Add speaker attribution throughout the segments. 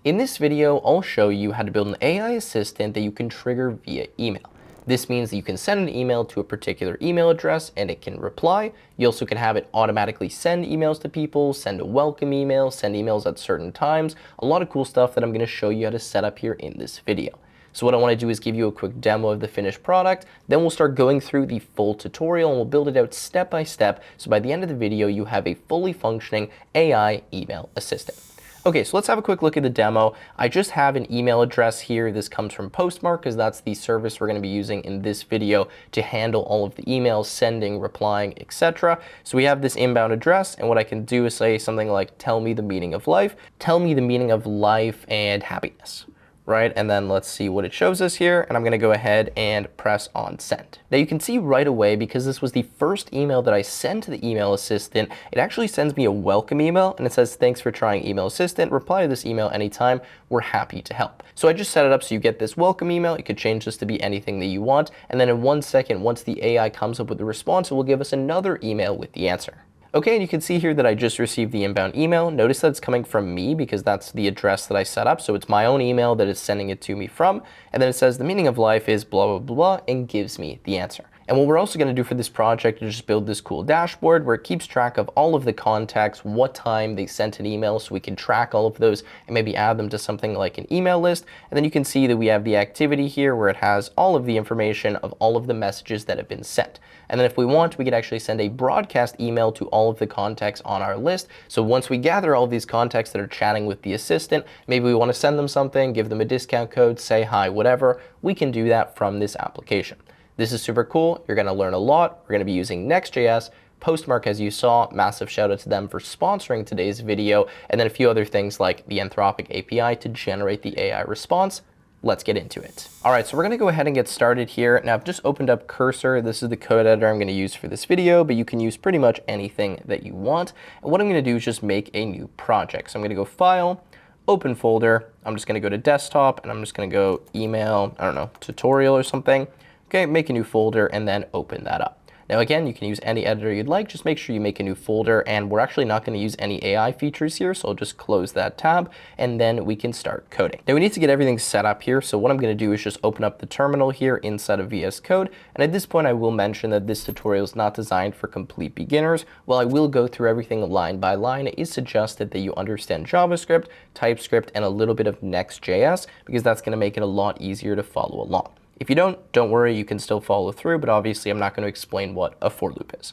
Speaker 1: In this video, I'll show you how to build an AI assistant that you can trigger via email. This means that you can send an email to a particular email address and it can reply. You also can have it automatically send emails to people, send a welcome email, send emails at certain times. A lot of cool stuff that I'm going to show you how to set up here in this video. So what I want to do is give you a quick demo of the finished product, then we'll start going through the full tutorial and we'll build it out step by step, so by the end of the video you have a fully functioning AI email assistant. Okay, so let's have a quick look at the demo. I just have an email address here. This comes from Postmark because that's the service we're going to be using in this video to handle all of the emails, sending, replying, etc. So we have this inbound address, and what I can do is say something like, tell me the meaning of life. Tell me the meaning of life and happiness. Right, and then let's see what it shows us here, and I'm going to go ahead and press on send. Now you can see right away, because this was the first email that I sent to the email assistant, it actually sends me a welcome email, and it says, thanks for trying email assistant, reply to this email anytime, we're happy to help. So I just set it up so you get this welcome email. You could change this to be anything that you want, and then in 1 second, once the AI comes up with the response, it will give us another email with the answer. Okay, and you can see here that I just received the inbound email. Notice that it's coming from me because that's the address that I set up. So it's my own email that is sending it to me from. And then it says the meaning of life is blah, blah, blah, and gives me the answer. And what we're also going to do for this project is just build this cool dashboard where it keeps track of all of the contacts, what time they sent an email, so we can track all of those and maybe add them to something like an email list. And then you can see that we have the activity here where it has all of the information of all of the messages that have been sent. And then if we want, we could actually send a broadcast email to all of the contacts on our list. So once we gather all these contacts that are chatting with the assistant, maybe we want to send them something, give them a discount code, say hi, whatever, we can do that from this application. This is super cool. You're going to learn a lot. We're going to be using Next.js, Postmark, as you saw. Massive shout out to them for sponsoring today's video, and then a few other things like the Anthropic API to generate the AI response. Let's get into it. All right, so we're going to go ahead and get started here. Now I've just opened up Cursor. This is the code editor I'm going to use for this video, but you can use pretty much anything that you want. And what I'm going to do is just make a new project. So I'm going to go File, Open Folder. I'm just going to go to Desktop, and I'm just going to go Email, I don't know, Tutorial or something. Okay, make a new folder and then open that up. Now again, you can use any editor you'd like, just make sure you make a new folder, and we're actually not going to use any AI features here, so I'll just close that tab and then we can start coding. Now we need to get everything set up here, so what I'm going to do is just open up the terminal here inside of VS Code, and at this point I will mention that this tutorial is not designed for complete beginners. While I will go through everything line by line, it is suggested that you understand JavaScript, TypeScript, and a little bit of Next.js, because that's going to make it a lot easier to follow along. If you don't worry, you can still follow through, but obviously I'm not going to explain what a for loop is.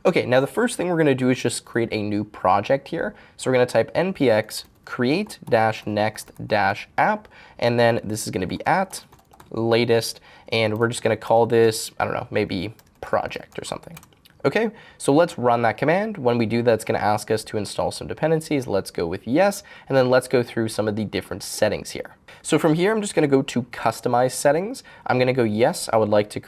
Speaker 1: Okay, now the first thing we're going to do is just create a new project here. So we're going to type npx create-next-app, and then this is going to be at latest, and we're just going to call this, I don't know, maybe project or something. Okay, so let's run that command. When we do that, it's going to ask us to install some dependencies. Let's go with yes, and then let's go through some of the different settings here. So from here, I'm just going to go to customize settings. I'm going to go yes, I would like to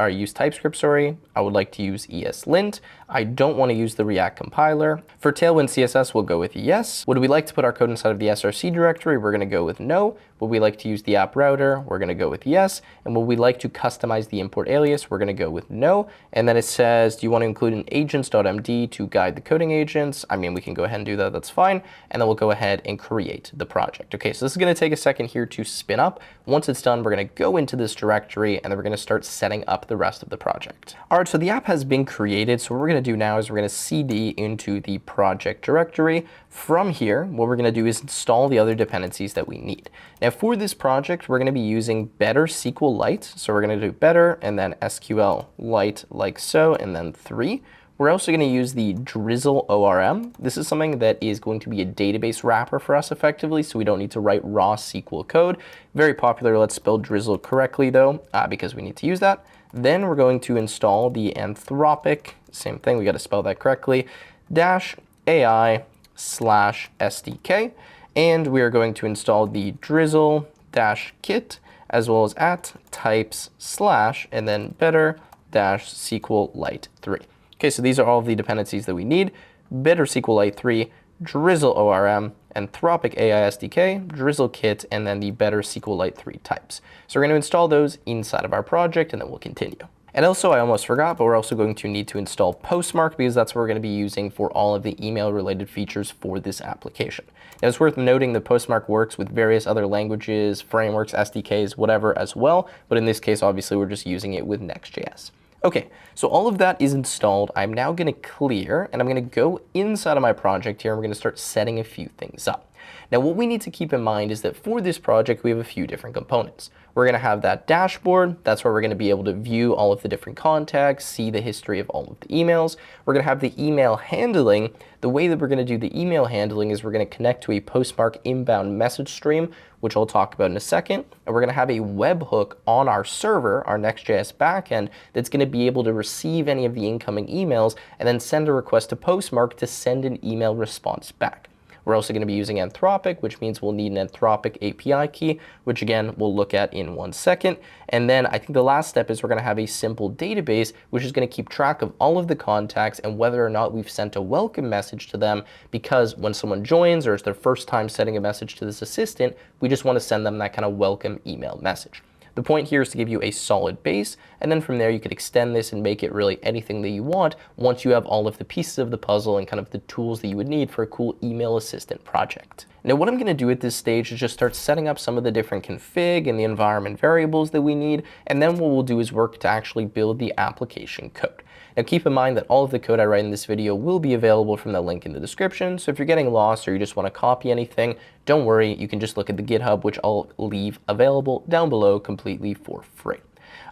Speaker 1: use TypeScript, sorry. I would like to use ESLint. I don't want to use the React compiler. For Tailwind CSS, we'll go with yes. Would we like to put our code inside of the SRC directory? We're going to go with no. Would we like to use the app router? We're going to go with yes. And would we like to customize the import alias? We're going to go with no. And then it says, do you want to include an agents.md to guide the coding agents? I mean, we can go ahead and do that. That's fine. And then we'll go ahead and create the project. Okay, so this is going to take a second here to spin up. Once it's done, we're going to go into this directory, and then we're going to start setting up the rest of the project. All right, so the app has been created. So what we're going to do now is we're going to cd into the project directory. From here, what we're going to do is install the other dependencies that we need. Now for this project, we're going to be using Better SQLite. So we're going to do Better and then SQLite like so, and then 3. We're also going to use the Drizzle ORM. This is something that is going to be a database wrapper for us effectively, so we don't need to write raw SQL code. Very popular. Let's spell Drizzle correctly though, because we need to use that. Then we're going to install the Anthropic, same thing, we got to spell that correctly, -AI/SDK. And we are going to install the Drizzle-kit, as well as at types / and then better-SQLite 3. Okay, so these are all of the dependencies that we need. Better SQLite 3, Drizzle ORM, Anthropic AI SDK, Drizzle Kit, and then the Better SQLite 3 types. So we're going to install those inside of our project, and then we'll continue. And also, I almost forgot, but we're also going to need to install Postmark because that's what we're going to be using for all of the email-related features for this application. Now, it's worth noting that Postmark works with various other languages, frameworks, SDKs, whatever as well, but in this case, obviously, we're just using it with Next.js. Okay, so all of that is installed. I'm now going to clear, and I'm going to go inside of my project here, and we're going to start setting a few things up. Now, what we need to keep in mind is that for this project, we have a few different components. We're going to have that dashboard. That's where we're going to be able to view all of the different contacts, see the history of all of the emails. We're going to have the email handling. The way that we're going to do the email handling is we're going to connect to a Postmark inbound message stream, which I'll talk about in a second. And we're going to have a webhook on our server, our Next.js backend, that's going to be able to receive any of the incoming emails and then send a request to Postmark to send an email response back. We're also going to be using Anthropic, which means we'll need an Anthropic API key, which again, we'll look at in 1 second. And then I think the last step is we're going to have a simple database, which is going to keep track of all of the contacts and whether or not we've sent a welcome message to them, because when someone joins or it's their first time sending a message to this assistant, we just want to send them that kind of welcome email message. The point here is to give you a solid base, and then from there you could extend this and make it really anything that you want once you have all of the pieces of the puzzle and kind of the tools that you would need for a cool email assistant project. Now, what I'm going to do at this stage is just start setting up some of the different config and the environment variables that we need, and then what we'll do is work to actually build the application code. Now, keep in mind that all of the code I write in this video will be available from the link in the description, so if you're getting lost or you just want to copy anything, don't worry, you can just look at the GitHub, which I'll leave available down below completely for free.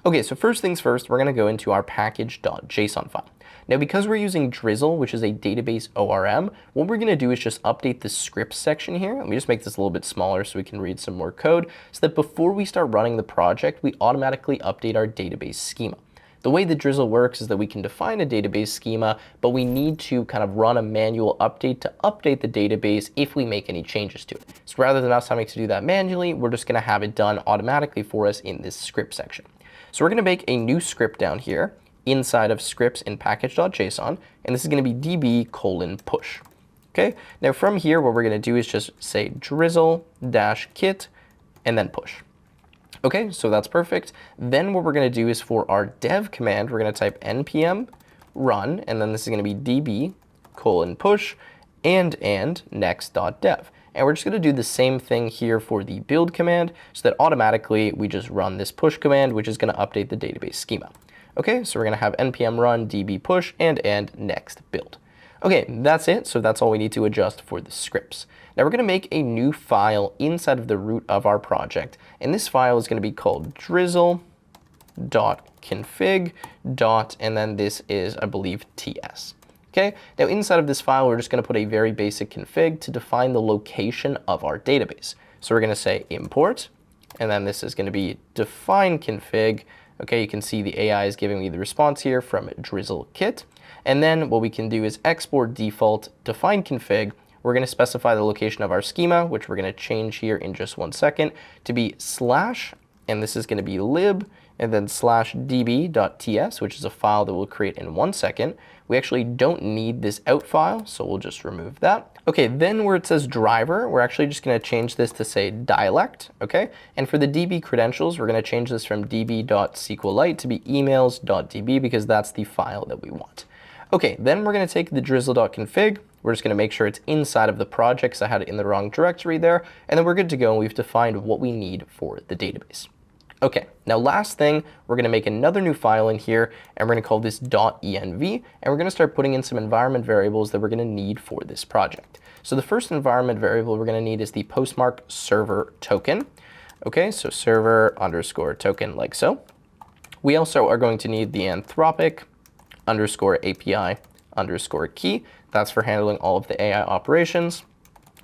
Speaker 1: Okay, so first things first, we're going to go into our package.json file. Now, because we're using Drizzle, which is a database ORM, what we're going to do is just update the scripts section here. Let me just make this a little bit smaller so we can read some more code, so that before we start running the project, we automatically update our database schema. The way that Drizzle works is that we can define a database schema, but we need to kind of run a manual update to update the database if we make any changes to it. So rather than us having to do that manually, we're just going to have it done automatically for us in this script section. So we're going to make a new script down here inside of scripts in package.json, and this is going to be db::push. Okay, now from here, what we're going to do is just say drizzle-kit and then push. Okay, so that's perfect. Then what we're going to do is for our dev command, we're going to type npm run, and then this is going to be db::push and next.dev. And we're just going to do the same thing here for the build command, so that automatically we just run this push command, which is going to update the database schema. Okay, so we're going to have npm run db::push and next build. Okay, that's it. So that's all we need to adjust for the scripts. Now we're going to make a new file inside of the root of our project, and this file is going to be called drizzle.config. And then this is, I believe, ts. Okay, now inside of this file, we're just going to put a very basic config to define the location of our database. So we're going to say import, and then this is going to be define config. Okay, you can see the AI is giving me the response here from Drizzle kit. And then what we can do is export default define config. We're going to specify the location of our schema, which we're going to change here in just 1 second to be /, and this is going to be lib, and then /db.ts, which is a file that we'll create in 1 second. We actually don't need this out file, so we'll just remove that. Okay, then where it says driver, we're actually just going to change this to say dialect, okay? And for the DB credentials, we're going to change this from db.sqlite to be emails.db because that's the file that we want. Okay, then we're going to take the drizzle.config. We're just going to make sure it's inside of the project because I had it in the wrong directory there. And then we're good to go, and we've defined what we need for the database. Okay, now last thing, we're going to make another new file in here, and we're going to call this .env, and we're going to start putting in some environment variables that we're going to need for this project. So the first environment variable we're going to need is the Postmark server token. Okay, so server underscore token like so. We also are going to need the Anthropic underscore API underscore key. That's for handling all of the AI operations.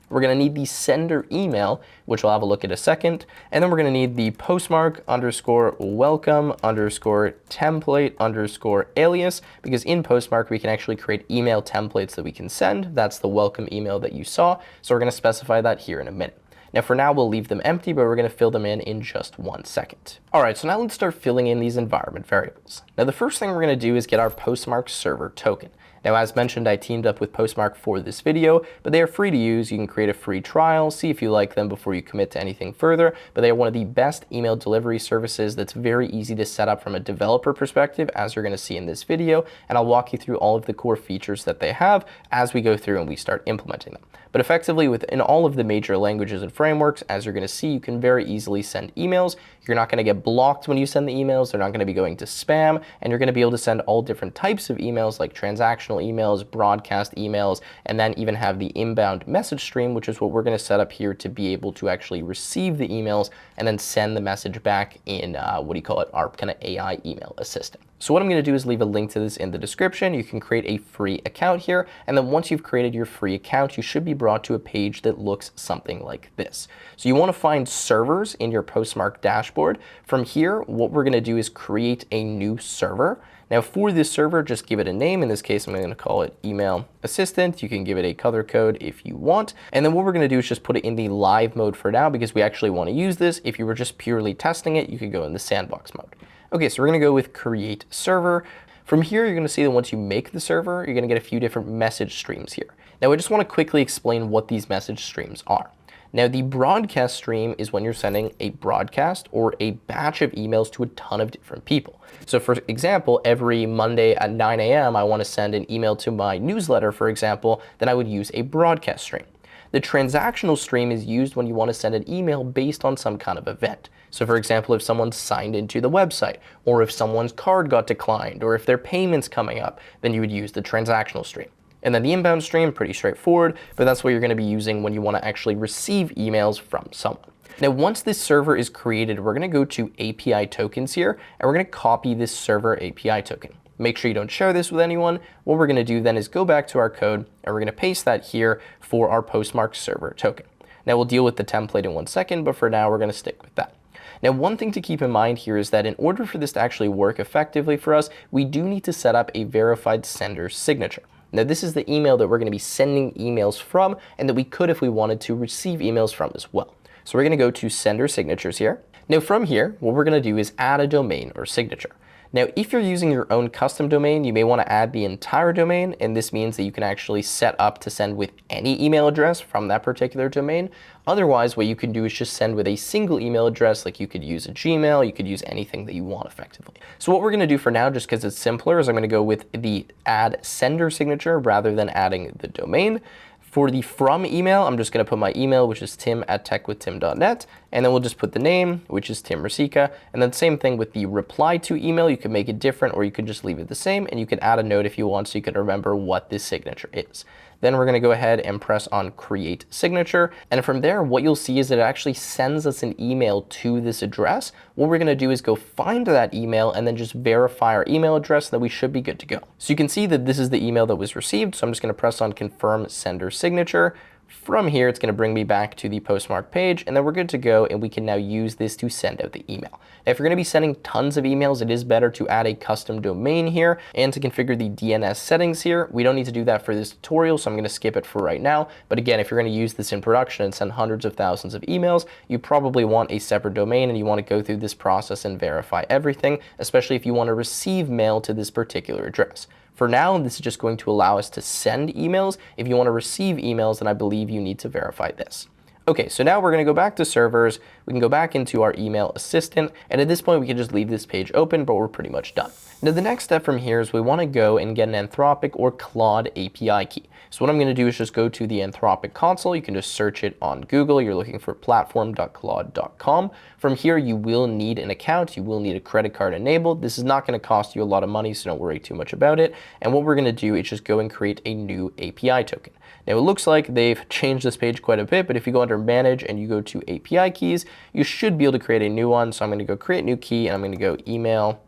Speaker 1: We're going to need the sender email, which we'll have a look at in a second. And then we're going to need the Postmark underscore welcome underscore template underscore alias, because in Postmark, we can actually create email templates that we can send. That's the welcome email that you saw. So we're going to specify that here in a minute. Now for now, we'll leave them empty, but we're going to fill them in just 1 second. All right, so now let's start filling in these environment variables. Now the first thing we're going to do is get our Postmark server token. Now, as mentioned, I teamed up with Postmark for this video, but they are free to use. You can create a free trial, see if you like them before you commit to anything further, but they are one of the best email delivery services that's very easy to set up from a developer perspective, as you're going to see in this video, and I'll walk you through all of the core features that they have as we go through and we start implementing them. But effectively, within all of the major languages and frameworks, as you're going to see, you can very easily send emails. You're not going to get blocked when you send the emails. They're not going to be going to spam, and you're going to be able to send all different types of emails like transactional emails, broadcast emails, and then even have the inbound message stream, which is what we're going to set up here to be able to actually receive the emails and then send the message back in, our kind of AI email assistant. So what I'm going to do is leave a link to this in the description. You can create a free account here, and then once you've created your free account, you should be brought to a page that looks something like this. So you want to find servers in your Postmark dashboard. From here, what we're going to do is create a new server. Now for this server, just give it a name. In this case, I'm going to call it Email Assistant. You can give it a color code if you want. And then what we're going to do is just put it in the live mode for now because we actually want to use this. If you were just purely testing it, you could go in the sandbox mode. Okay, so we're going to go with Create Server. From here, you're going to see that once you make the server, you're going to get a few different message streams here. Now, I just want to quickly explain what these message streams are. Now, the broadcast stream is when you're sending a broadcast or a batch of emails to a ton of different people. So for example, every Monday at 9 a.m., I want to send an email to my newsletter, for example, then I would use a broadcast stream. The transactional stream is used when you want to send an email based on some kind of event. So for example, if someone signed into the website, or if someone's card got declined, or if their payment's coming up, then you would use the transactional stream. And then the inbound stream, pretty straightforward, but that's what you're going to be using when you want to actually receive emails from someone. Now, once this server is created, we're going to go to API tokens here, and we're going to copy this server API token. Make sure you don't share this with anyone. What we're going to do then is go back to our code, and we're going to paste that here for our Postmark server token. Now, we'll deal with the template in 1 second, but for now, we're going to stick with that. Now, one thing to keep in mind here is that in order for this to actually work effectively for us, we do need to set up a verified sender signature. Now, this is the email that we're going to be sending emails from, and that we could, if we wanted to, receive emails from as well. So we're going to go to Sender Signatures here. Now, from here, what we're going to do is add a domain or signature. Now, if you're using your own custom domain, you may want to add the entire domain, and this means that you can actually set up to send with any email address from that particular domain. Otherwise, what you can do is just send with a single email address, like you could use a Gmail, you could use anything that you want effectively. So what we're going to do for now, just because it's simpler, is I'm going to go with the add sender signature rather than adding the domain. For the from email, I'm just going to put my email, which is tim@techwithtim.net, and then we'll just put the name, which is Tim Rasika, and then same thing with the reply to email. You can make it different, or you could just leave it the same, and you can add a note if you want so you can remember what this signature is. Then we're going to go ahead and press on Create Signature, and from there, what you'll see is that it actually sends us an email to this address. What we're going to do is go find that email and then just verify our email address, and then we should be good to go. So you can see that this is the email that was received, so I'm just going to press on Confirm Sender Signature. From here, it's going to bring me back to the Postmark page, and then we're good to go, and we can now use this to send out the email. Now, if you're going to be sending tons of emails, it is better to add a custom domain here and to configure the DNS settings here. We don't need to do that for this tutorial, so I'm going to skip it for right now. But again, if you're going to use this in production and send hundreds of thousands of emails, you probably want a separate domain, and you want to go through this process and verify everything, especially if you want to receive mail to this particular address. For now, this is just going to allow us to send emails. If you want to receive emails, then I believe you need to verify this. Okay, so now we're going to go back to servers. We can go back into our email assistant, and at this point, we can just leave this page open, but we're pretty much done. Now, the next step from here is we want to go and get an Anthropic or Claude API key. So what I'm going to do is just go to the Anthropic console. You can just search it on Google. You're looking for platform.claude.com. From here, you will need an account. You will need a credit card enabled. This is not going to cost you a lot of money, so don't worry too much about it. And what we're going to do is just go and create a new API token. Now, it looks like they've changed this page quite a bit, but if you go under Manage and you go to API keys, you should be able to create a new one. So I'm going to go create new key, and I'm going to go email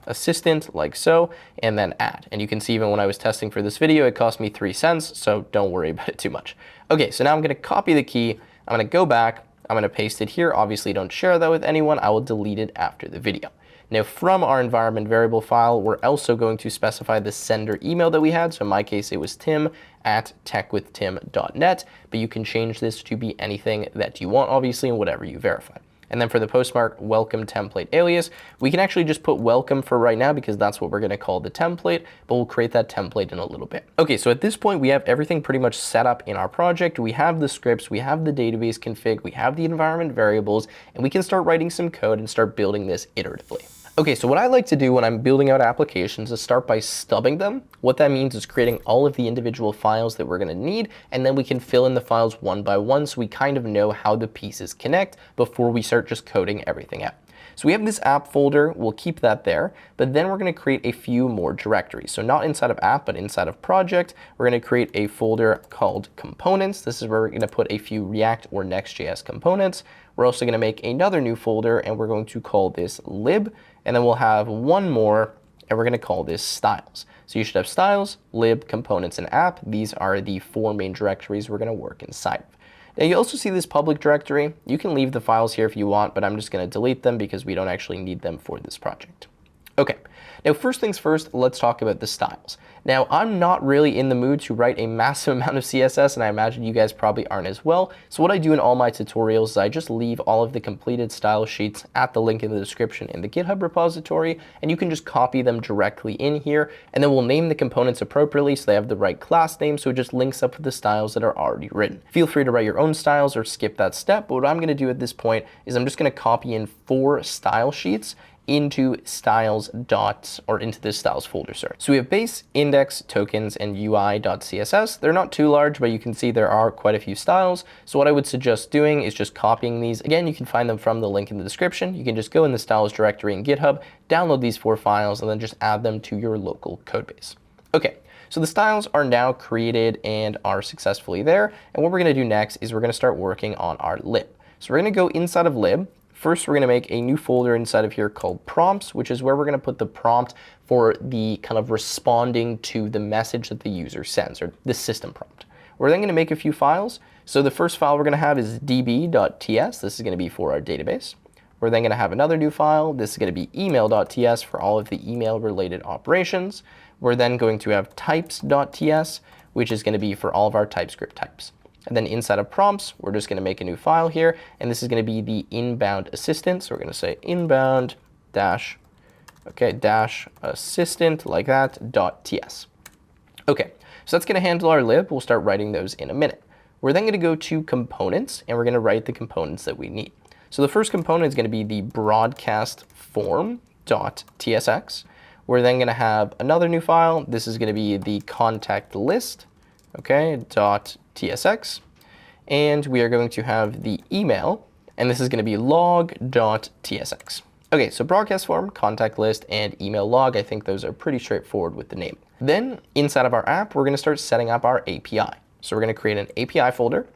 Speaker 1: assistant like so, and then add. And you can see even when I was testing for this video, it cost me 3 cents, so don't worry about it too much. Okay, so now I'm going to copy the key. I'm going to go back. I'm going to paste it here. Obviously, don't share that with anyone. I will delete it after the video. Now, from our environment variable file, we're also going to specify the sender email that we had. So in my case, it was tim@techwithtim.net, but you can change this to be anything that you want, obviously, and whatever you verify. And then for the Postmark welcome template alias, we can actually just put welcome for right now because that's what we're going to call the template, but we'll create that template in a little bit. Okay, so at this point, we have everything pretty much set up in our project. We have the scripts, we have the database config, we have the environment variables, and we can start writing some code and start building this iteratively. Okay, so what I like to do when I'm building out applications is start by stubbing them. What that means is creating all of the individual files that we're going to need, and then we can fill in the files one by one so we kind of know how the pieces connect before we start just coding everything out. So we have this app folder, we'll keep that there, but then we're going to create a few more directories. So not inside of app, but inside of project, we're going to create a folder called components. This is where we're going to put a few React or Next.js components. We're also going to make another new folder, and we're going to call this lib, and then we'll have one more, and we're going to call this styles. So you should have styles, lib, components, and app. These are the 4 main directories we're going to work inside of. Now you also see this public directory. You can leave the files here if you want, but I'm just going to delete them because we don't actually need them for this project. Okay, now first things first, let's talk about the styles. Now I'm not really in the mood to write a massive amount of CSS, and I imagine you guys probably aren't as well. So what I do in all my tutorials is I just leave all of the completed style sheets at the link in the description in the GitHub repository, and you can just copy them directly in here, and then we'll name the components appropriately so they have the right class name, so it just links up with the styles that are already written. Feel free to write your own styles or skip that step, but what I'm going to do at this point is I'm just going to copy in 4 style sheets into into this styles folder, sorry. So we have base, index, tokens, and UI.css. They're not too large, but you can see there are quite a few styles. So what I would suggest doing is just copying these. Again, you can find them from the link in the description. You can just go in the styles directory in GitHub, download these 4 files, and then just add them to your local codebase. Okay. So the styles are now created and are successfully there. And what we're going to do next is we're going to start working on our lib. So we're going to go inside of lib. First, we're going to make a new folder inside of here called prompts, which is where we're going to put the prompt for the kind of responding to the message that the user sends, or the system prompt. We're then going to make a few files. So the first file we're going to have is db.ts. This is going to be for our database. We're then going to have another new file. This is going to be email.ts for all of the email-related operations. We're then going to have types.ts, which is going to be for all of our TypeScript types. And then inside of prompts, we're just going to make a new file here, and this is going to be the inbound assistant. So we're going to say inbound dash assistant like that .ts. Okay, so that's going to handle our lib. We'll start writing those in a minute. We're then going to go to components, and we're going to write the components that we need. So the first component is going to be the broadcast form .tsx. We're then going to have another new file. This is going to be the contact list, .tsx, and we are going to have the email, and this is going to be log.tsx. Okay, so broadcast form, contact list, and email log, I think those are pretty straightforward with the name. Then inside of our app, we're going to start setting up our API. So we're going to create an API folder.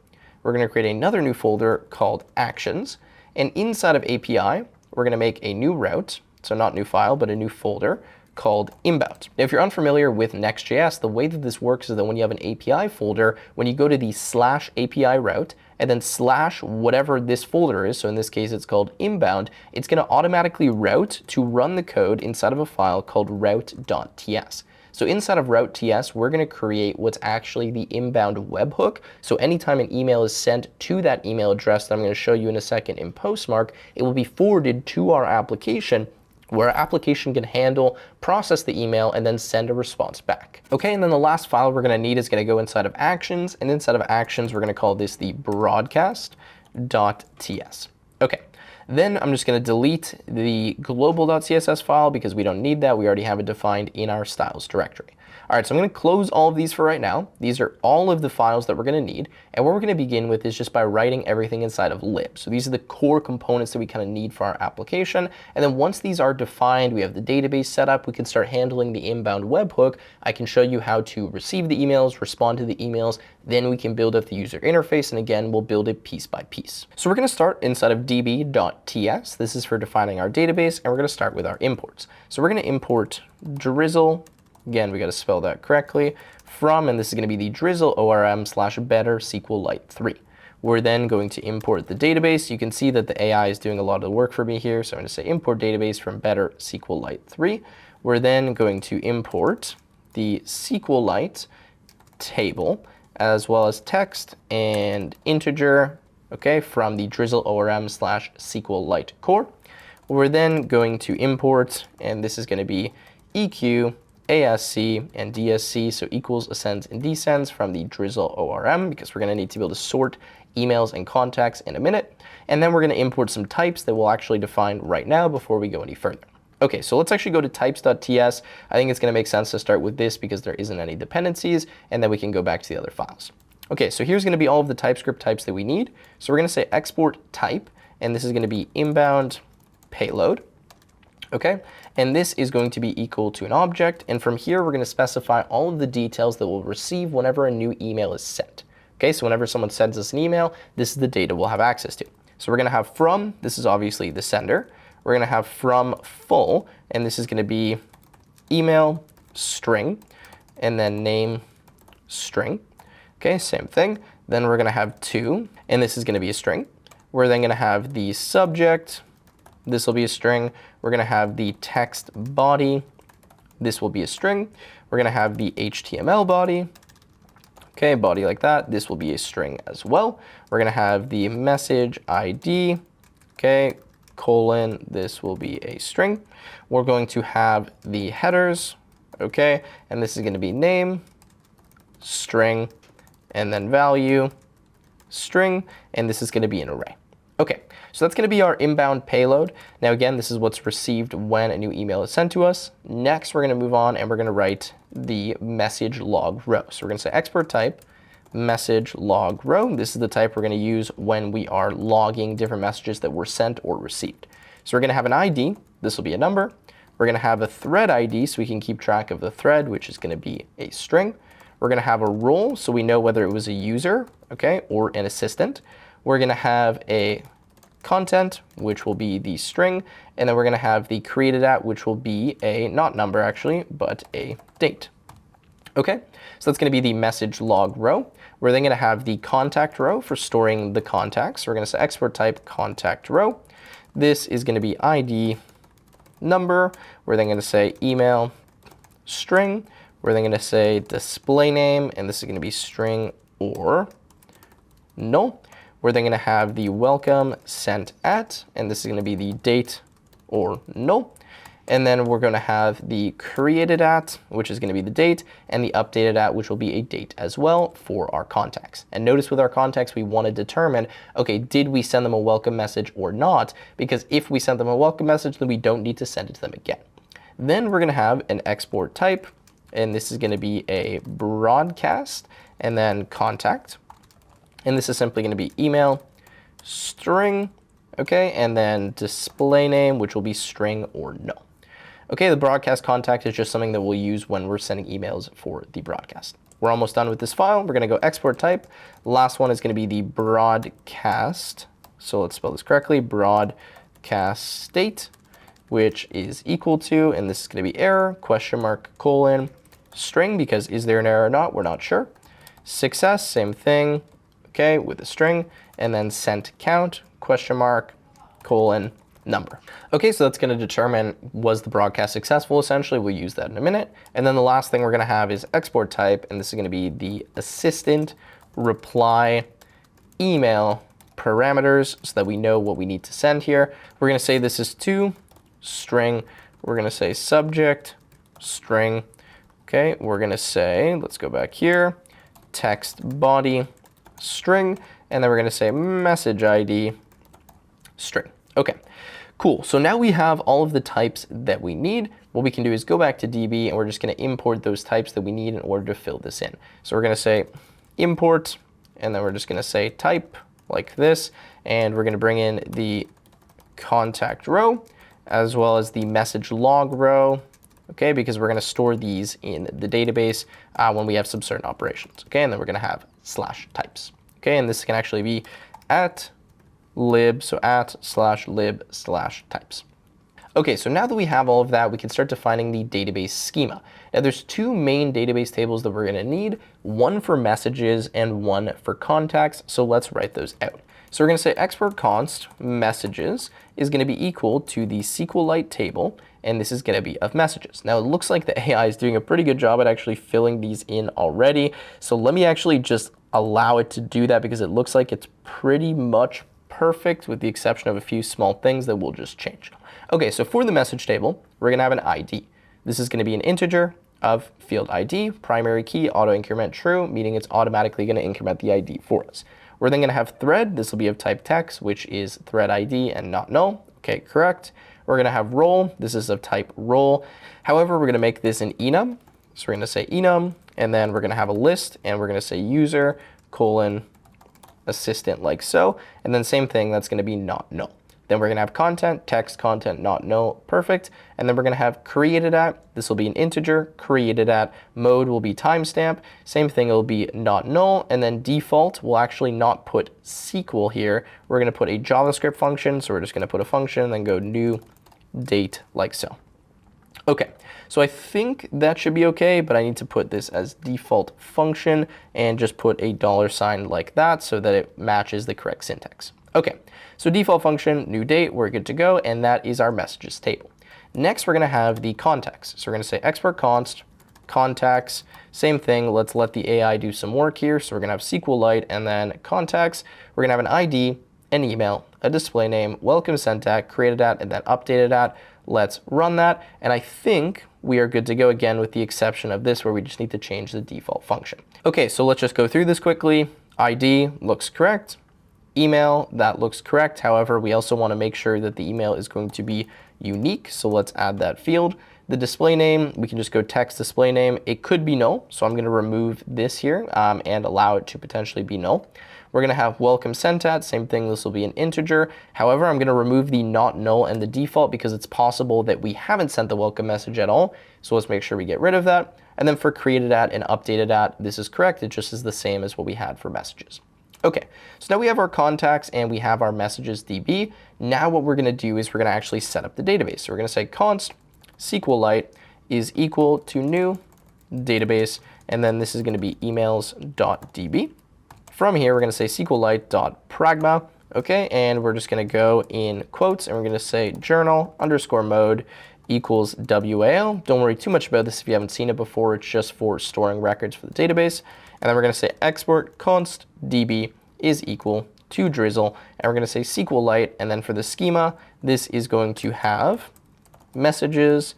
Speaker 1: We're going to create another new folder called actions, and inside of API, we're going to make a new route, so not new file, but a new folder called inbound. Now, if you're unfamiliar with Next.js, the way that this works is that when you have an API folder, when you go to the /API route and then / whatever this folder is, so in this case it's called inbound, it's going to automatically route to run the code inside of a file called route.ts. So inside of route.ts, we're going to create what's actually the inbound webhook. So anytime an email is sent to that email address that I'm going to show you in a second in Postmark, it will be forwarded to our application, where our application can handle, process the email, and then send a response back. Okay, and then the last file we're going to need is going to go inside of actions, and inside of actions, we're going to call this the broadcast.ts. Okay, then I'm just going to delete the global.css file because we don't need that. We already have it defined in our styles directory. All right, so I'm going to close all of these for right now. These are all of the files that we're going to need. And what we're going to begin with is just by writing everything inside of lib. So these are the core components that we kind of need for our application. And then once these are defined, we have the database set up, we can start handling the inbound webhook. I can show you how to receive the emails, respond to the emails, then we can build up the user interface. And again, we'll build it piece by piece. So we're going to start inside of db.ts. This is for defining our database. And we're going to start with our imports. So we're going to import drizzle. Again, we got to spell that correctly, from, and this is going to be the drizzle orm/better SQLite 3. We're then going to import the database. You can see that the AI is doing a lot of the work for me here. So I'm going to say import database from better SQLite 3. We're then going to import the SQLite table, as well as text and integer okay, from the drizzle ORM / SQLite core. We're then going to import, and this is going to be EQ, ASC, and DSC, so equals, ascends, and descends from the drizzle ORM, because we're going to need to be able to sort emails and contacts in a minute. And then we're going to import some types that we'll actually define right now before we go any further. Okay, so let's actually go to types.ts. I think it's going to make sense to start with this because there isn't any dependencies, and then we can go back to the other files. Okay, so here's going to be all of the TypeScript types that we need. So we're going to say export type, and this is going to be inbound payload. Okay, and this is going to be equal to an object, and from here we're going to specify all of the details that we'll receive whenever a new email is sent. Okay, so whenever someone sends us an email, this is the data we'll have access to. So we're going to have from, this is obviously the sender. We're going to have from full, and this is going to be email string, and then name string. Okay, same thing. Then we're going to have to, and this is going to be a string. We're then going to have the subject. This will be a string. We're going to have the text body. This will be a string. We're going to have the HTML body. Okay, body like that. This will be a string as well. We're going to have the message ID. Okay, colon. This will be a string. We're going to have the headers. Okay, and this is going to be name, string, and then value, string, and this is going to be an array. Okay, so that's going to be our inbound payload. Now again, this is what's received when a new email is sent to us. Next, we're going to move on and we're going to write the message log row. So we're going to say export type message log row. This is the type we're going to use when we are logging different messages that were sent or received. So we're going to have an ID. This will be a number. We're going to have a thread ID so we can keep track of the thread, which is going to be a string. We're going to have a role so we know whether it was a user, okay, or an assistant. We're going to have a content, which will be the string, and then we're going to have the created at, which will be a, not number actually, but a date. Okay, so that's going to be the message log row. We're then going to have the contact row for storing the contacts. So we're going to say export type contact row. This is going to be ID number. We're then going to say email string. We're then going to say display name, and this is going to be string or null. We're then going to have the welcome sent at, and this is going to be the date or null. And then we're going to have the created at, which is going to be the date, and the updated at, which will be a date as well for our contacts. And notice with our contacts, we want to determine, okay, did we send them a welcome message or not? Because if we sent them a welcome message, then we don't need to send it to them again. Then we're going to have an export type, and this is going to be a broadcast, and then contact. And this is simply going to be email string, okay, and then display name, which will be string or null. Okay, the broadcast contact is just something that we'll use when we're sending emails for the broadcast. We're almost done with this file. We're going to go export type. Last one is going to be the broadcast. So let's spell this correctly, broadcast state, which is equal to, and this is going to be error, question mark, colon, string, because is there an error or not? We're not sure. Success, same thing, okay, with a string, and then sent count, question mark, colon, number. Okay, so that's going to determine was the broadcast successful, essentially. We'll use that in a minute. And then the last thing we're going to have is export type, and this is going to be the assistant reply email parameters so that we know what we need to send here. We're going to say this is to string. We're going to say subject string. Okay, we're going to say, let's go back here, text body string, and then we're going to say message ID string. Okay, cool. So now we have all of the types that we need. What we can do is go back to DB, and we're just going to import those types that we need in order to fill this in. So we're going to say import, and then we're just going to say type like this, and we're going to bring in the contact row as well as the message log row, okay, because we're going to store these in the database when we have some certain operations, okay, and then we're going to have /types, okay, and this can actually be at lib, so @/lib/types. Okay, so now that we have all of that, we can start defining the database schema. Now there's two main database tables that we're going to need, one for messages and one for contacts, so let's write those out. So we're going to say export const messages is going to be equal to the SQLite table, and this is going to be of messages. Now it looks like the AI is doing a pretty good job at actually filling these in already, so let me actually just allow it to do that because it looks like it's pretty much perfect with the exception of a few small things that we'll just change. Okay, so for the message table, we're going to have an ID. This is going to be an integer of field ID, primary key, auto increment true, meaning it's automatically going to increment the ID for us. We're then going to have thread. This will be of type text, which is thread ID and not null. Okay, correct. We're going to have role. This is of type role. However, we're going to make this an enum. So we're going to say enum, and then we're going to have a list, and we're going to say user colon assistant like so. And then same thing, that's going to be not null. Then we're going to have content, text, content, not null, perfect. And then we're going to have created at. This will be an integer, created at. Mode will be timestamp. Same thing, it'll be not null. And then default, we'll actually not put SQL here. We're going to put a JavaScript function. So we're just going to put a function and then go new date like so. Okay, so I think that should be okay, but I need to put this as default function and just put a $sign like that so that it matches the correct syntax. Okay, so default function, new date, we're good to go, and that is our messages table. Next, we're going to have the context. So we're going to say export const, contacts, same thing. Let's let the AI do some work here. So we're going to have SQLite and then contacts. We're going to have an ID, an email, a display name, welcome sent at, created at, and then updated at. Let's run that, and I think we are good to go again with the exception of this where we just need to change the default function. Okay, so let's just go through this quickly. ID looks correct. Email, that looks correct. However, we also want to make sure that the email is going to be unique, so let's add that field. The display name, we can just go text display name. It could be null, so I'm going to remove this here and allow it to potentially be null. We're going to have welcome sent at, same thing, this will be an integer. However, I'm going to remove the not null and the default because it's possible that we haven't sent the welcome message at all. So let's make sure we get rid of that. And then for created at and updated at, this is correct. It just is the same as what we had for messages. Okay, so now we have our contacts and we have our messages DB. Now what we're going to do is we're going to actually set up the database. So we're going to say const SQLite is equal to new database, and then this is going to be emails.db. From here, we're going to say SQLite.pragma, okay, and we're just going to go in quotes, and we're going to say journal _ mode equals WAL. Don't worry too much about this if you haven't seen it before. It's just for storing records for the database. And then we're going to say export const db is equal to drizzle, and we're going to say SQLite, and then for the schema, this is going to have messages,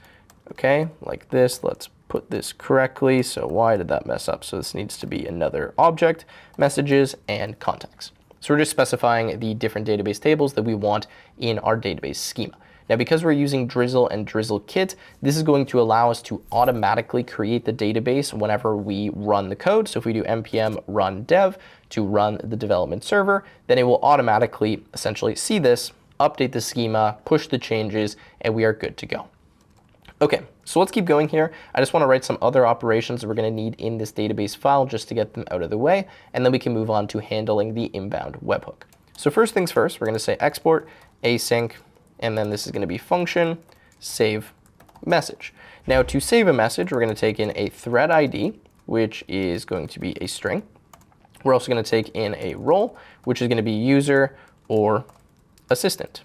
Speaker 1: okay, like this. Let's put this correctly. So why did that mess up? So this needs to be another object, messages, and contacts. So we're just specifying the different database tables that we want in our database schema. Now, because we're using Drizzle and Drizzle Kit, this is going to allow us to automatically create the database whenever we run the code. So if we do npm run dev to run the development server, then it will automatically essentially see this, update the schema, push the changes, and we are good to go. Okay, so let's keep going here. I just want to write some other operations that we're going to need in this database file just to get them out of the way, and then we can move on to handling the inbound webhook. So first things first, we're going to say export async, and then this is going to be function save message. Now to save a message, we're going to take in a thread ID, which is going to be a string. We're also going to take in a role, which is going to be user or assistant.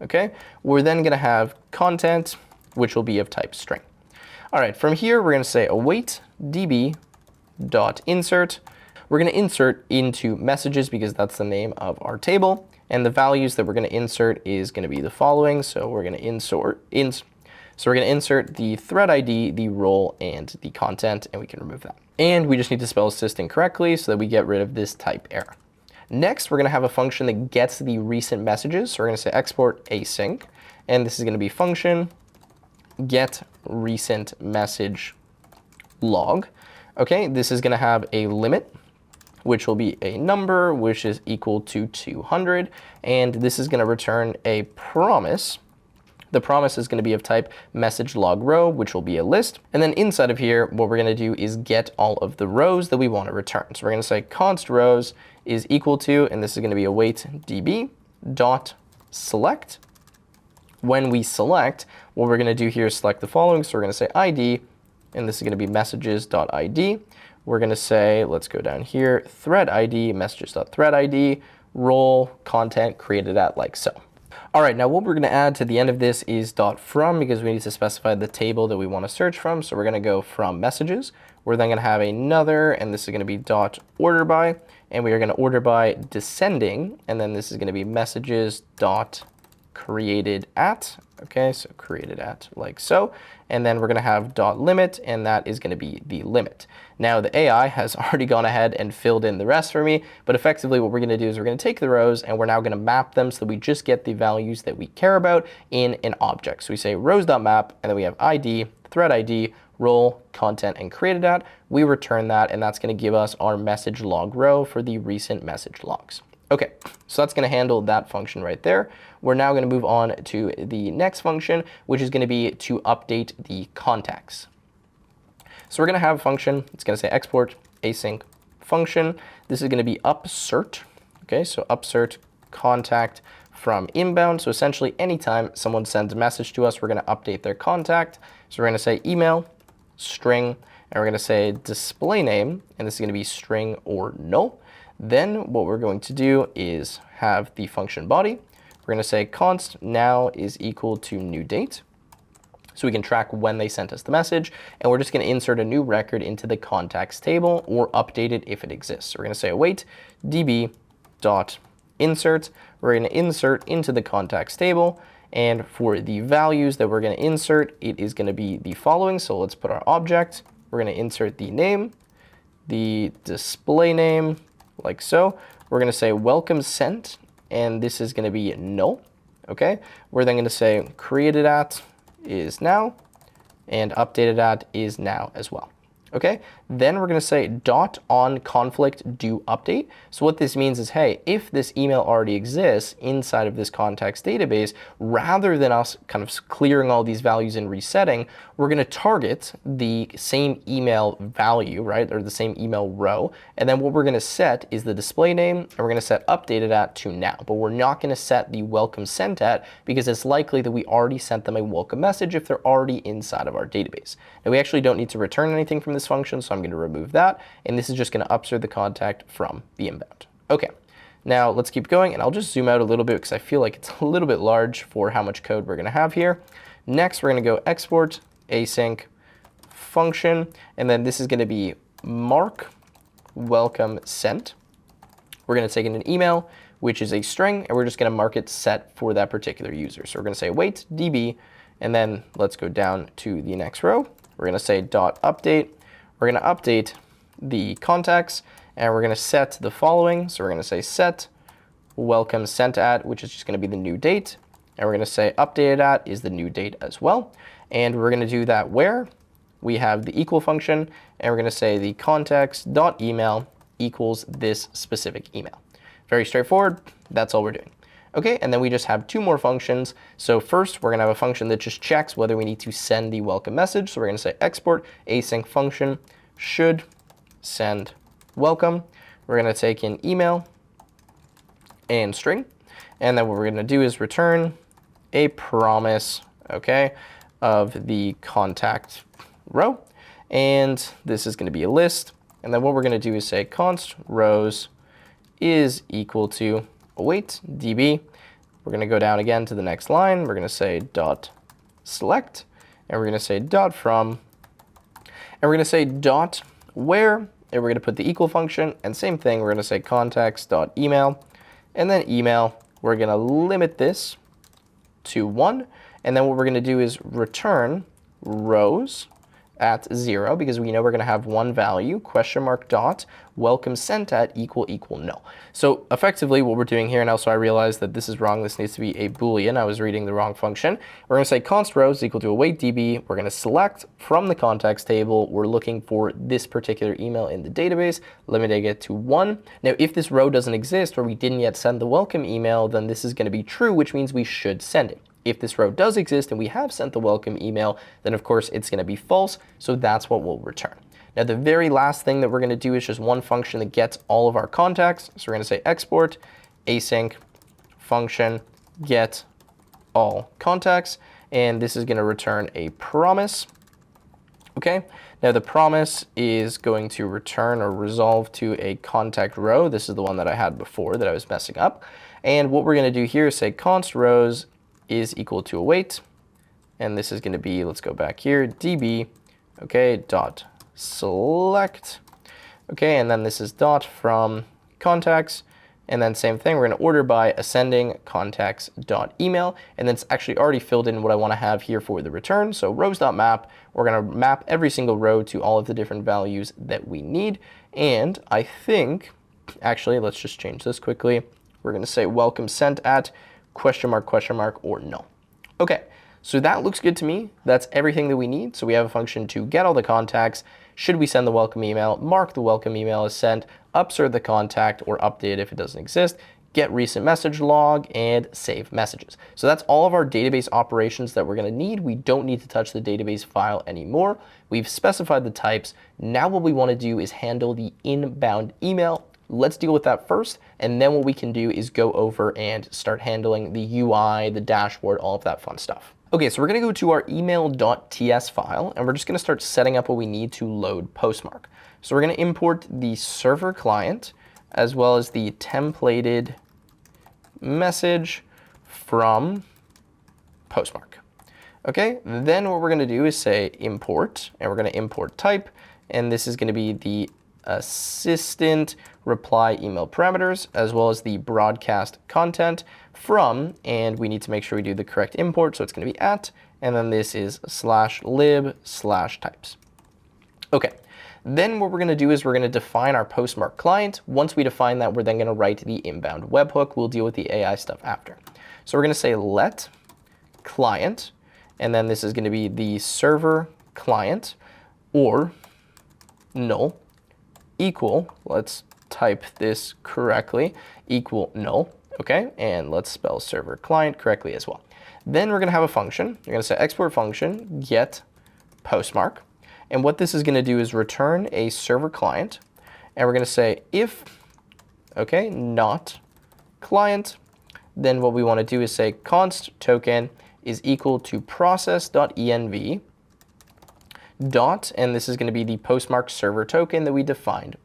Speaker 1: Okay, we're then going to have content, which will be of type string. All right, from here, we're going to say await db.insert. We're going to insert into messages because that's the name of our table. And the values that we're going to insert is going to be the following. So we're going to insert the thread ID, the role, and the content, and we can remove that. And we just need to spell assistant correctly so that we get rid of this type error. Next, we're going to have a function that gets the recent messages. So we're going to say export async, and this is going to be function get recent message log. Okay, this is going to have a limit, which will be a number, which is equal to 200. And this is going to return a promise. The promise is going to be of type message log row, which will be a list. And then inside of here, what we're going to do is get all of the rows that we want to return. So we're going to say const rows is equal to, and this is going to be await db dot select. When we select, what we're going to do here is select the following. So we're going to say ID, and this is going to be messages.id. We're going to say, let's go down here, thread ID, messages.thread ID, role, content, created at like so. All right, now what we're going to add to the end of this is .from, because we need to specify the table that we want to search from. So we're going to go from messages. We're then going to have another, and this is going to be .order by, and we are going to order by descending, and then this is going to be messages created at. Okay, so created at like so, and then we're going to have limit, and that is going to be the limit. Now the AI has already gone ahead and filled in the rest for me, but effectively what we're going to do is we're going to take the rows and we're now going to map them so that we just get the values that we care about in an object. So we say rows.map, and then we have ID, thread ID, role, content, and created at. We return that, and that's going to give us our message log row for the recent message logs. Okay, so that's going to handle that function right there. We're now going to move on to the next function, which is going to be to update the contacts. So we're going to have a function. It's going to say export async function. This is going to be upsert. Okay, so upsert contact from inbound. So essentially, anytime someone sends a message to us, we're going to update their contact. So we're going to say email, string, and we're going to say display name, and this is going to be string or null. Then what we're going to do is have the function body. We're going to say const now is equal to new date, so we can track when they sent us the message, and we're just going to insert a new record into the contacts table or update it if it exists. So we're going to say await db dot insert. We're going to insert into the contacts table, and for the values that we're going to insert, it is going to be the following. So let's put our object. We're going to insert the name, the display name, like so. We're going to say welcome sent, and this is going to be null. Okay. We're then going to say created at is now, and updated at is now as well. Okay, then we're going to say dot on conflict do update. So what this means is, hey, if this email already exists inside of this contacts database, rather than us kind of clearing all these values and resetting, we're going to target the same email value, right, or the same email row. And then what we're going to set is the display name, and we're going to set updated at to now. But we're not going to set the welcome sent at, because it's likely that we already sent them a welcome message if they're already inside of our database. Now we actually don't need to return anything from this function, so I'm going to remove that, and this is just going to upsert the contact from the inbound. Okay, now let's keep going, and I'll just zoom out a little bit because I feel like it's a little bit large for how much code we're going to have here. Next, we're going to go export async function, and then this is going to be mark welcome sent. We're going to take in an email, which is a string, and we're just going to mark it set for that particular user. So we're going to say await db, and then let's go down to the next row. We're going to say dot update. We're going to update the contacts, and we're going to set the following. So we're going to say set welcome sent at, which is just going to be the new date, and we're going to say updated at is the new date as well. And we're going to do that where we have the equal function, and we're going to say the context.email equals this specific email. Very straightforward. That's all we're doing. Okay, and then we just have two more functions. So first, we're going to have a function that just checks whether we need to send the welcome message. So we're going to say export async function should send welcome. We're going to take in email and string. And then what we're going to do is return a promise, okay, of the contact row. And this is going to be a list. And then what we're going to do is say const rows is equal to await db. We're going to go down again to the next line. We're going to say dot select, and we're going to say dot from, and we're going to say dot where, and we're going to put the equal function, and same thing, we're going to say contacts.email, and then email. We're going to limit this to 1, and then what we're going to do is return rows at 0, because we know we're going to have one value, question mark dot welcome sent at equal null. So effectively what we're doing here, and also I realized that this is wrong, this needs to be a boolean, I was reading the wrong function. We're going to say const rows equal to await db. We're going to select from the contacts table, we're looking for this particular email in the database, limiting it to 1. Now if this row doesn't exist, or we didn't yet send the welcome email, then this is going to be true, which means we should send it. If this row does exist and we have sent the welcome email, then of course it's going to be false, so that's what we'll return. Now the very last thing that we're going to do is just one function that gets all of our contacts. So we're going to say export async function get all contacts, and this is going to return a promise Okay, now the promise is going to return or resolve to a contact row. This is the one that I had before that I was messing up. And what we're going to do here is say const rows is equal to await. And this is going to be, let's go back here, db, okay, dot select. Okay, and then this is dot from contacts. And then same thing, we're going to order by ascending contacts.email. And then it's actually already filled in what I want to have here for the return. So rows.map, we're going to map every single row to all of the different values that we need. And I think, actually, let's just change this quickly. We're going to say welcome sent at question mark, or null. Okay, so that looks good to me. That's everything that we need. So we have a function to get all the contacts. Should we send the welcome email, mark the welcome email as sent, upsert the contact or update if it doesn't exist, get recent message log, and save messages. So that's all of our database operations that we're going to need. We don't need to touch the database file anymore. We've specified the types. Now what we want to do is handle the inbound email. Let's deal with that first, and then what we can do is go over and start handling the UI, the dashboard, all of that fun stuff. Okay, so we're going to go to our email.ts file, and we're just going to start setting up what we need to load Postmark. So we're going to import the server client as well as the templated message from Postmark. Okay, then what we're going to do is say import, and we're going to import type, and this is going to be the assistant reply email parameters as well as the broadcast content from, and we need to make sure we do the correct import, so it's going to be at, and then this is /lib/types. Okay, then what we're going to do is we're going to define our Postmark client. Once we define that, we're then going to write the inbound webhook. We'll deal with the AI stuff after. So we're going to say let client, and then this is going to be the server client or null equal, let's type this correctly, equal null, okay? And let's spell server client correctly as well. Then we're going to have a function. You're going to say export function get Postmark. And what this is going to do is return a server client. And we're going to say if, okay, not client. Then what we want to do is say const token is equal to process.env dot, and this is going to be the Postmark server token that we defined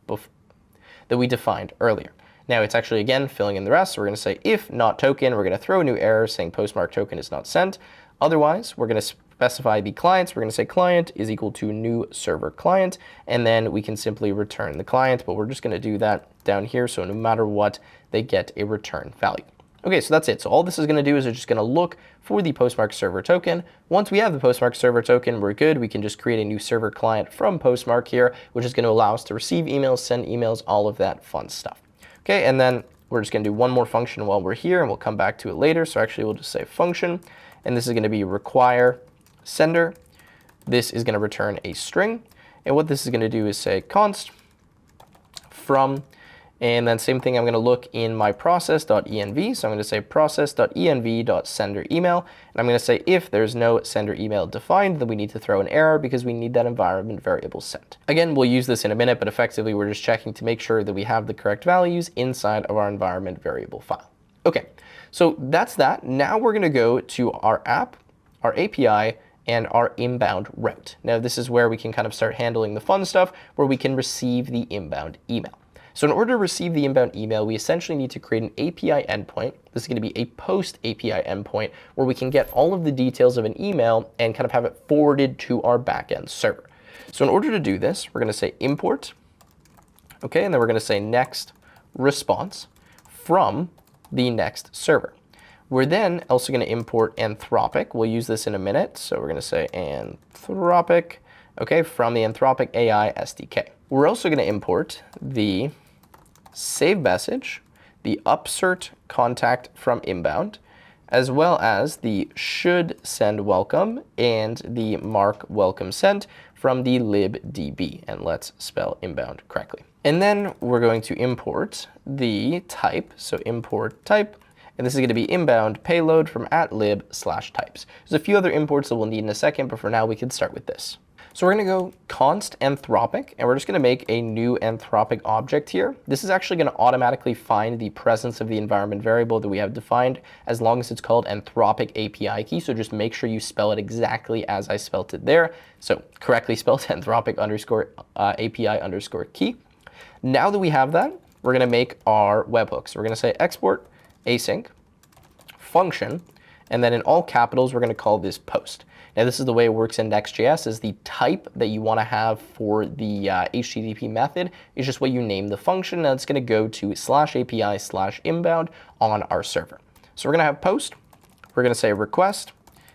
Speaker 1: earlier. Now it's actually again filling in the rest. So we're going to say if not token, we're going to throw a new error saying Postmark token is not sent. Otherwise, we're going to specify the clients. We're going to say client is equal to new server client, and then we can simply return the client, but we're just going to do that down here. So no matter what, they get a return value. Okay, so that's it. So all this is going to do is it's just going to look for the Postmark server token. Once we have the Postmark server token, we're good. We can just create a new server client from Postmark here, which is going to allow us to receive emails, send emails, all of that fun stuff. Okay, and then we're just going to do one more function while we're here, and we'll come back to it later. So actually, we'll just say function, and this is going to be require sender. This is going to return a string, and what this is going to do is say const from. And then same thing, I'm going to look in my process.env. So I'm going to say process.env.sender email. And I'm going to say if there's no sender email defined, then we need to throw an error because we need that environment variable sent. Again, we'll use this in a minute, but effectively we're just checking to make sure that we have the correct values inside of our environment variable file. Okay, so that's that. Now we're going to go to our app, our API, and our inbound route. Now this is where we can kind of start handling the fun stuff where we can receive the inbound email. So in order to receive the inbound email, we essentially need to create an API endpoint. This is going to be a post API endpoint where we can get all of the details of an email and kind of have it forwarded to our backend server. So in order to do this, we're going to say import, okay, and then we're going to say next response from the next server. We're then also going to import Anthropic. We'll use this in a minute. So we're going to say Anthropic, okay, from the Anthropic AI SDK. We're also going to import the save message, the upsert contact from inbound, as well as the should send welcome and the mark welcome sent from the libdb. And let's spell inbound correctly. And then we're going to import the type, so import type, and this is going to be inbound payload from @lib/types. There's a few other imports that we'll need in a second, but for now we can start with this. So we're going to go const Anthropic, and we're just going to make a new Anthropic object here. This is actually going to automatically find the presence of the environment variable that we have defined as long as it's called Anthropic API Key. So just make sure you spell it exactly as I spelled it there. So correctly spelled Anthropic API underscore key. Now that we have that, we're going to make our webhook. So we're going to say export async function, and then in all capitals, we're going to call this post. Now, this is the way it works in Next.js, is the type that you want to have for the HTTP method is just what you name the function, and it's going to go to /API/inbound on our server. So we're going to have post. We're going to say request.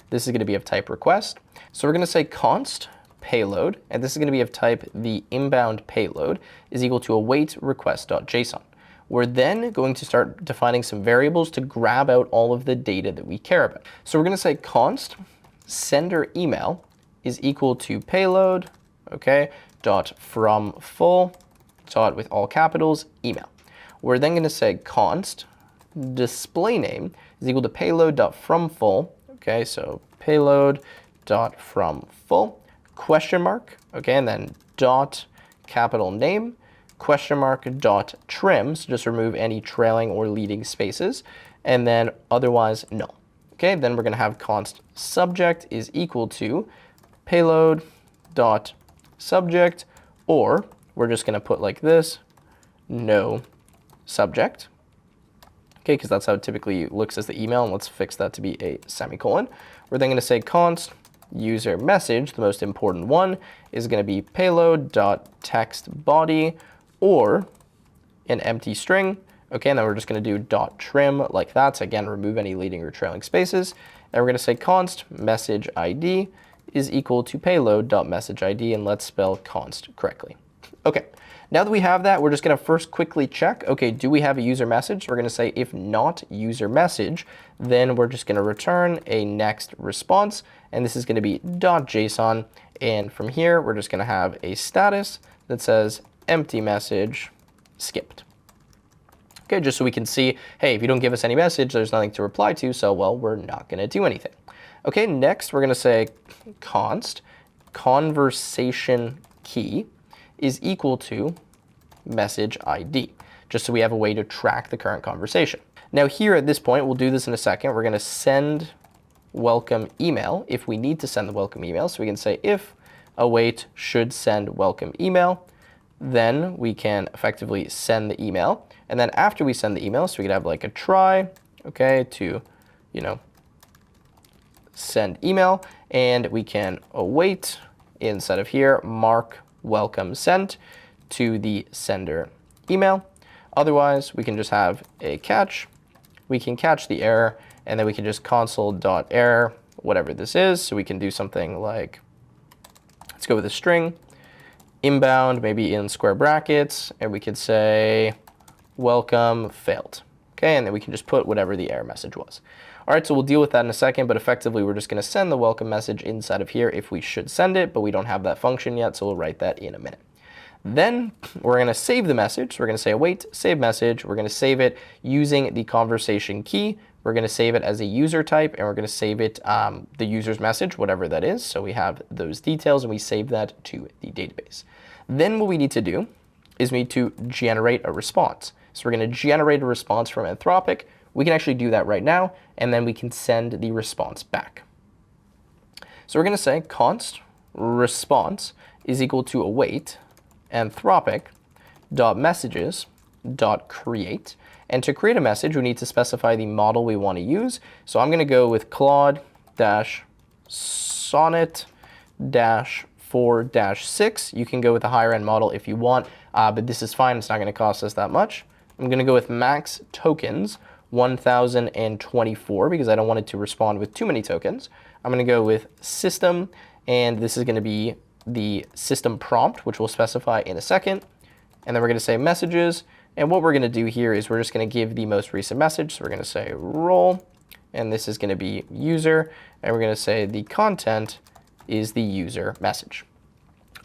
Speaker 1: This is going to be of type request. So we're going to say const payload, and this is going to be of type the inbound payload is equal to await request.json. We're then going to start defining some variables to grab out all of the data that we care about. So we're going to say const sender email is equal to payload, okay, dot from full, dot with all capitals, email. We're then going to say const display name is equal to payload dot from full, okay, so payload dot from full, question mark, okay, and then dot capital name, question mark dot trim, so just remove any trailing or leading spaces, and then otherwise null. Okay, then we're going to have const subject is equal to payload dot subject, or we're just going to put like this, no subject. Okay, because that's how it typically looks as the email, and let's fix that to be a semicolon. We're then going to say const user message, the most important one, is going to be payload dot text body, or an empty string. Okay, and then we're just going to do dot trim like that. So again, remove any leading or trailing spaces. And we're going to say const message ID is equal to payload dot message ID, and let's spell const correctly. Okay, now that we have that, we're just going to first quickly check, okay, do we have a user message? We're going to say if not user message, then we're just going to return a next response, and this is going to be .json, and from here, we're just going to have a status that says empty message skipped. Okay, just so we can see, hey, if you don't give us any message, there's nothing to reply to, so, well, we're not going to do anything. Okay, next, we're going to say const conversation key is equal to message ID, just so we have a way to track the current conversation. Now here at this point, we'll do this in a second, we're going to send welcome email if we need to send the welcome email. So we can say if await should send welcome email, then we can effectively send the email. And then after we send the email, so we could have like a try, okay, to, you know, send email, and we can await inside of here, mark welcome sent to the sender email. Otherwise, we can just have a catch. We can catch the error, and then we can just console.error, whatever this is. So we can do something like, let's go with a string, inbound, maybe in square brackets, and we could say welcome failed. Okay, and then we can just put whatever the error message was. All right, so we'll deal with that in a second, but effectively we're just going to send the welcome message inside of here if we should send it, but we don't have that function yet, so we'll write that in a minute. Then we're going to save the message. So we're going to say await, save message. We're going to save it using the conversation key. We're going to save it as a user type, and we're going to save it the user's message, whatever that is. So we have those details, and we save that to the database. Then what we need to do is we need to generate a response. So we're going to generate a response from Anthropic. We can actually do that right now, and then we can send the response back. So we're going to say const response is equal to await Anthropic.messages.create. And to create a message, we need to specify the model we want to use. So I'm going to go with Claude-Sonnet-4-6. You can go with a higher end model if you want, but this is fine. It's not going to cost us that much. I'm going to go with max tokens 1024 because I don't want it to respond with too many tokens. I'm going to go with system, and this is going to be the system prompt, which we'll specify in a second. And then we're going to say messages. And what we're going to do here is we're just going to give the most recent message. So we're going to say role, and this is going to be user. And we're going to say the content is the user message.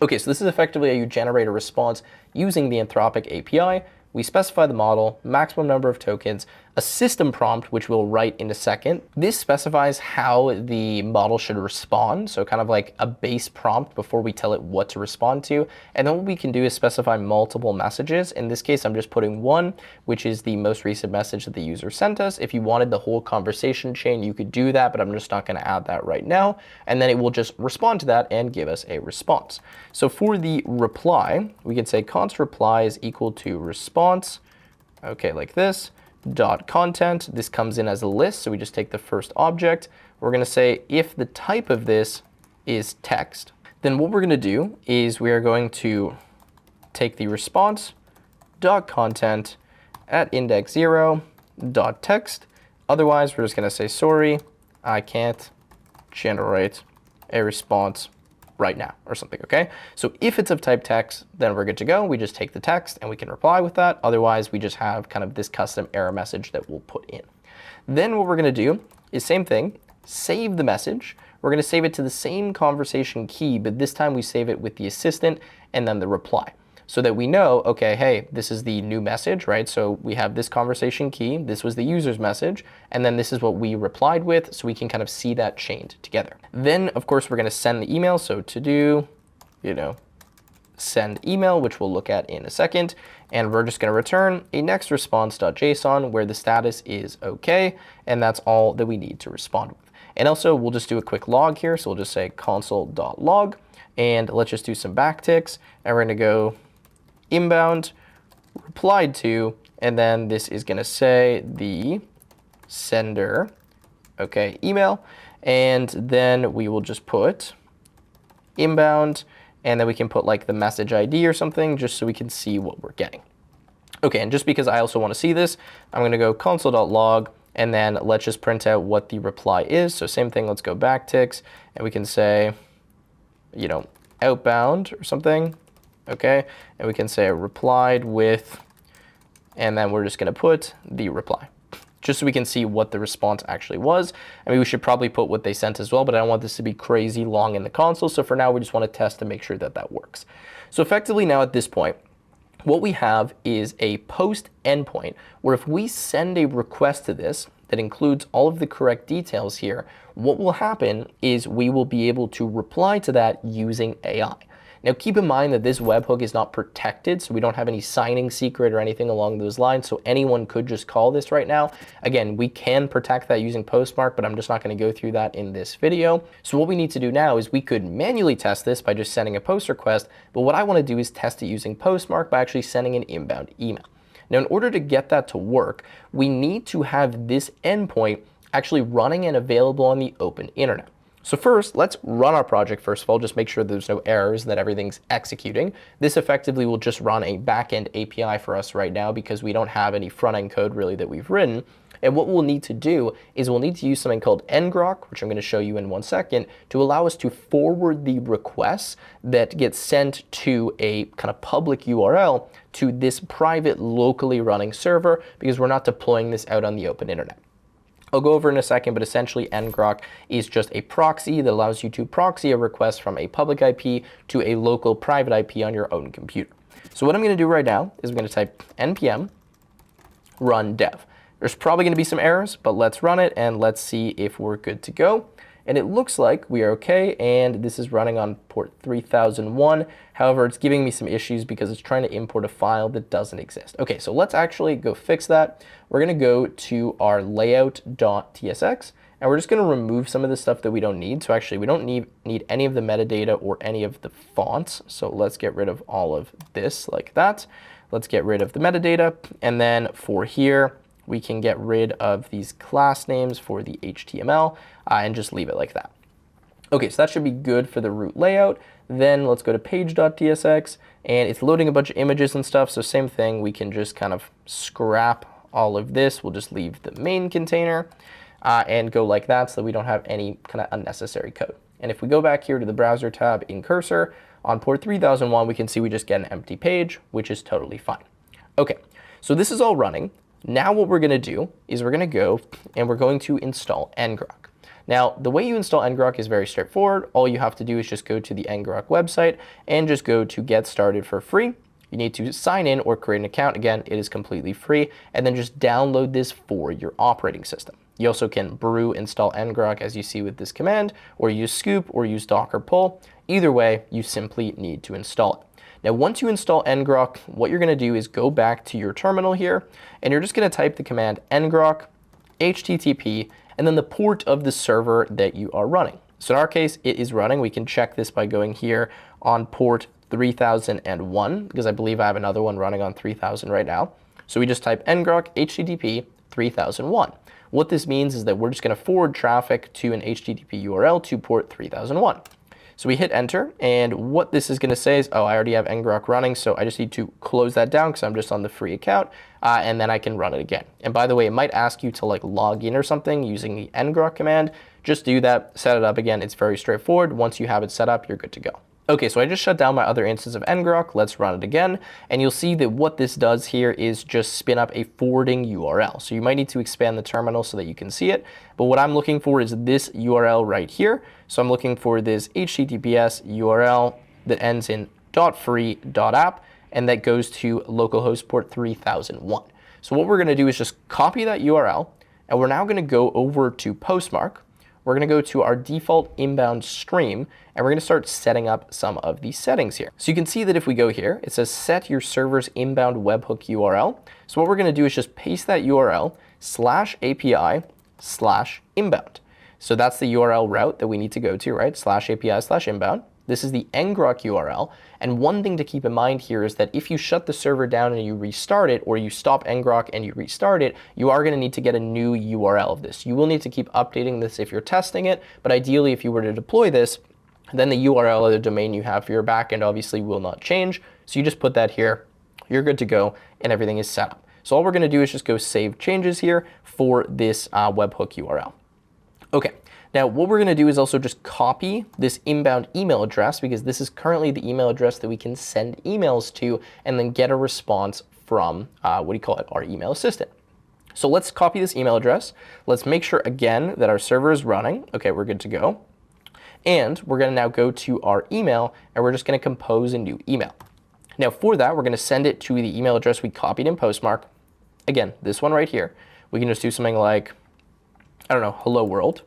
Speaker 1: Okay, so this is effectively how you generate a response using the Anthropic API. We specify the model, maximum number of tokens, a system prompt, which we'll write in a second. This specifies how the model should respond, so kind of like a base prompt before we tell it what to respond to. And then what we can do is specify multiple messages. In this case, I'm just putting one, which is the most recent message that the user sent us. If you wanted the whole conversation chain, you could do that, but I'm just not going to add that right now. And then it will just respond to that and give us a response. So for the reply, we can say const reply is equal to response, okay, like this, dot content. This comes in as a list, so we just take the first object. We're going to say if the type of this is text, then what we're going to do is we are going to take the response dot content at index 0 dot text. Otherwise, we're just going to say, sorry, I can't generate a response right now or something, okay? So if it's of type text, then we're good to go. We just take the text and we can reply with that. Otherwise, we just have kind of this custom error message that we'll put in. Then what we're going to do is same thing, save the message. We're going to save it to the same conversation key, but this time we save it with the assistant and then the reply, so that we know, okay, hey, this is the new message, right? So we have this conversation key, this was the user's message, and then this is what we replied with, so we can kind of see that chained together. Then, of course, we're going to send the email, so to do, send email, which we'll look at in a second, and we're just going to return a next response.json where the status is okay, and that's all that we need to respond with. And also, we'll just do a quick log here, so we'll just say console.log, and let's just do some backticks, and we're going to go inbound, replied to, and then this is going to say the sender, okay, email, and then we will just put inbound, and then we can put like the message ID or something just so we can see what we're getting. Okay, and just because I also want to see this, I'm going to go console.log, and then let's just print out what the reply is. So same thing, let's go backticks, and we can say, outbound or something. Okay, and we can say replied with, and then we're just going to put the reply, just so we can see what the response actually was. I mean, we should probably put what they sent as well, but I don't want this to be crazy long in the console. So for now, we just want to test to make sure that that works. So effectively now at this point, what we have is a post endpoint where if we send a request to this that includes all of the correct details here, what will happen is we will be able to reply to that using AI. Now, keep in mind that this webhook is not protected, so we don't have any signing secret or anything along those lines, so anyone could just call this right now. Again, we can protect that using Postmark, but I'm just not going to go through that in this video. So what we need to do now is we could manually test this by just sending a post request, but what I want to do is test it using Postmark by actually sending an inbound email. Now, in order to get that to work, we need to have this endpoint actually running and available on the open internet. So first, let's run our project first of all, just make sure there's no errors and that everything's executing. This effectively will just run a backend API for us right now because we don't have any front-end code really that we've written. And what we'll need to do is we'll need to use something called Ngrok, which I'm going to show you in 1 second, to allow us to forward the requests that get sent to a kind of public URL to this private locally running server because we're not deploying this out on the open internet. I'll go over in a second, but essentially Ngrok is just a proxy that allows you to proxy a request from a public IP to a local private IP on your own computer. So what I'm going to do right now is I'm going to type npm run dev. There's probably going to be some errors, but let's run it and let's see if we're good to go. And it looks like we are okay, and this is running on port 3001. However, it's giving me some issues because it's trying to import a file that doesn't exist. Okay, so let's actually go fix that. We're going to go to our layout.tsx, and we're just going to remove some of the stuff that we don't need. So actually, we don't need any of the metadata or any of the fonts. So let's get rid of all of this like that. Let's get rid of the metadata, and then for here, we can get rid of these class names for the HTML and just leave it like that. Okay, so that should be good for the root layout. Then let's go to page.tsx, and it's loading a bunch of images and stuff. So same thing, we can just kind of scrap all of this. We'll just leave the main container and go like that so that we don't have any kind of unnecessary code. And if we go back here to the browser tab in cursor, on port 3001, we can see we just get an empty page, which is totally fine. Okay, so this is all running. Now what we're going to do is we're going to go and we're going to install Ngrok. Now, the way you install Ngrok is very straightforward. All you have to do is just go to the Ngrok website and just go to Get Started for Free. you need to sign in or create an account. Again, it is completely free, and then just download this for your operating system. You also can brew install Ngrok as you see with this command, or use scoop or use docker pull. Either way, you simply need to install it. Now, once you install Ngrok, what you're going to do is go back to your terminal here, and you're just going to type the command ngrok http and then the port of the server that you are running. So in our case, it is running. We can check this by going here on port 3001, because I believe I have another one running on 3000 right now. So we just type ngrok http 3001. What this means is that we're just going to forward traffic to an HTTP URL to port 3001. So we hit enter, and what this is going to say is, oh, I already have Ngrok running, so I just need to close that down because I'm just on the free account, and then I can run it again. And by the way, it might ask you to like log in or something using the Ngrok command. Just do that, set it up again. It's very straightforward. Once you have it set up, you're good to go. Okay, so I just shut down my other instance of Ngrok. Let's run it again. And you'll see that what this does here is just spin up a forwarding URL. So you might need to expand the terminal so that you can see it. But what I'm looking for is this URL right here. So I'm looking for this HTTPS URL that ends in .free.app, and that goes to localhost port 3001. So what we're going to do is just copy that URL, and we're now going to go over to Postmark. We're going to go to our default inbound stream, and we're going to start setting up some of these settings here. So you can see that if we go here, it says set your server's inbound webhook URL. So what we're going to do is just paste that URL /API/inbound. So that's the URL route that we need to go to, right? /API/inbound. This is the Ngrok URL. And one thing to keep in mind here is that if you shut the server down and you restart it, or you stop Ngrok and you restart it, you are going to need to get a new URL of this. You will need to keep updating this if you're testing it, but ideally if you were to deploy this, then the URL of the domain you have for your backend obviously will not change. So you just put that here, you're good to go, and everything is set up. So all we're going to do is just go save changes here for this webhook URL. Okay. Now, what we're going to do is also just copy this inbound email address, because this is currently the email address that we can send emails to and then get a response from, our email assistant. So let's copy this email address. Let's make sure, again, that our server is running. Okay, we're good to go. And we're going to now go to our email, and we're just going to compose a new email. Now, for that, we're going to send it to the email address we copied in Postmark. Again, this one right here. We can just do something like, I don't know, hello world.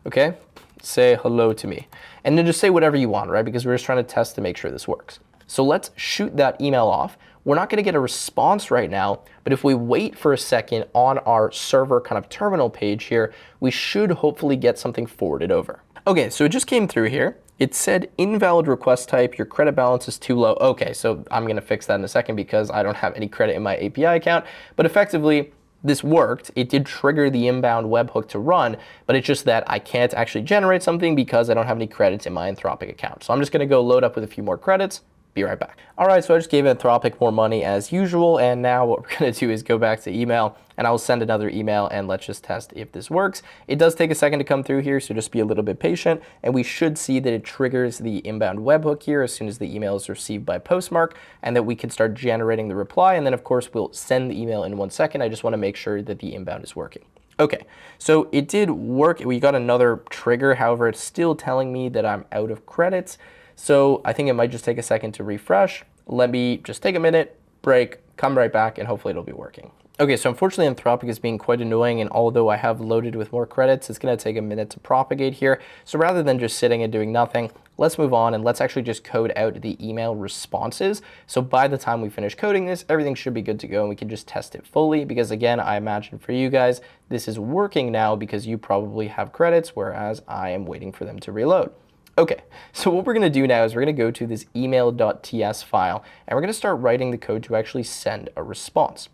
Speaker 1: Okay, say hello to me. And then just say whatever you want, right? Because we're just trying to test to make sure this works. So let's shoot that email off. We're not going to get a response right now, but if we wait for a second on our server kind of terminal page here, we should hopefully get something forwarded over. Okay, so it just came through here. It said invalid request type, your credit balance is too low. Okay, so I'm going to fix that in a second because I don't have any credit in my API account, but effectively, this worked. It did trigger the inbound webhook to run, but it's just that I can't actually generate something because I don't have any credits in my Anthropic account. So I'm just going to go load up with a few more credits. Be right back. All right, so I just gave Anthropic more money as usual, and now what we're going to do is go back to email, and I will send another email, and let's just test if this works. It does take a second to come through here, so just be a little bit patient, and we should see that it triggers the inbound webhook here as soon as the email is received by Postmark, and that we can start generating the reply, and then of course we'll send the email in 1 second. I just want to make sure that the inbound is working. Okay, so it did work. We got another trigger, however, it's still telling me that I'm out of credits. So I think it might just take a second to refresh. Let me just take a minute, break, come right back, and hopefully it'll be working. Okay, so unfortunately Anthropic is being quite annoying, and although I have loaded with more credits, it's going to take a minute to propagate here. So rather than just sitting and doing nothing, let's move on and let's actually just code out the email responses. So by the time we finish coding this, everything should be good to go, and we can just test it fully, because again, I imagine for you guys, this is working now because you probably have credits, whereas I am waiting for them to reload. Okay, so what we're going to do now is we're going to go to this email.ts file, and we're going to start writing the code to actually send a response.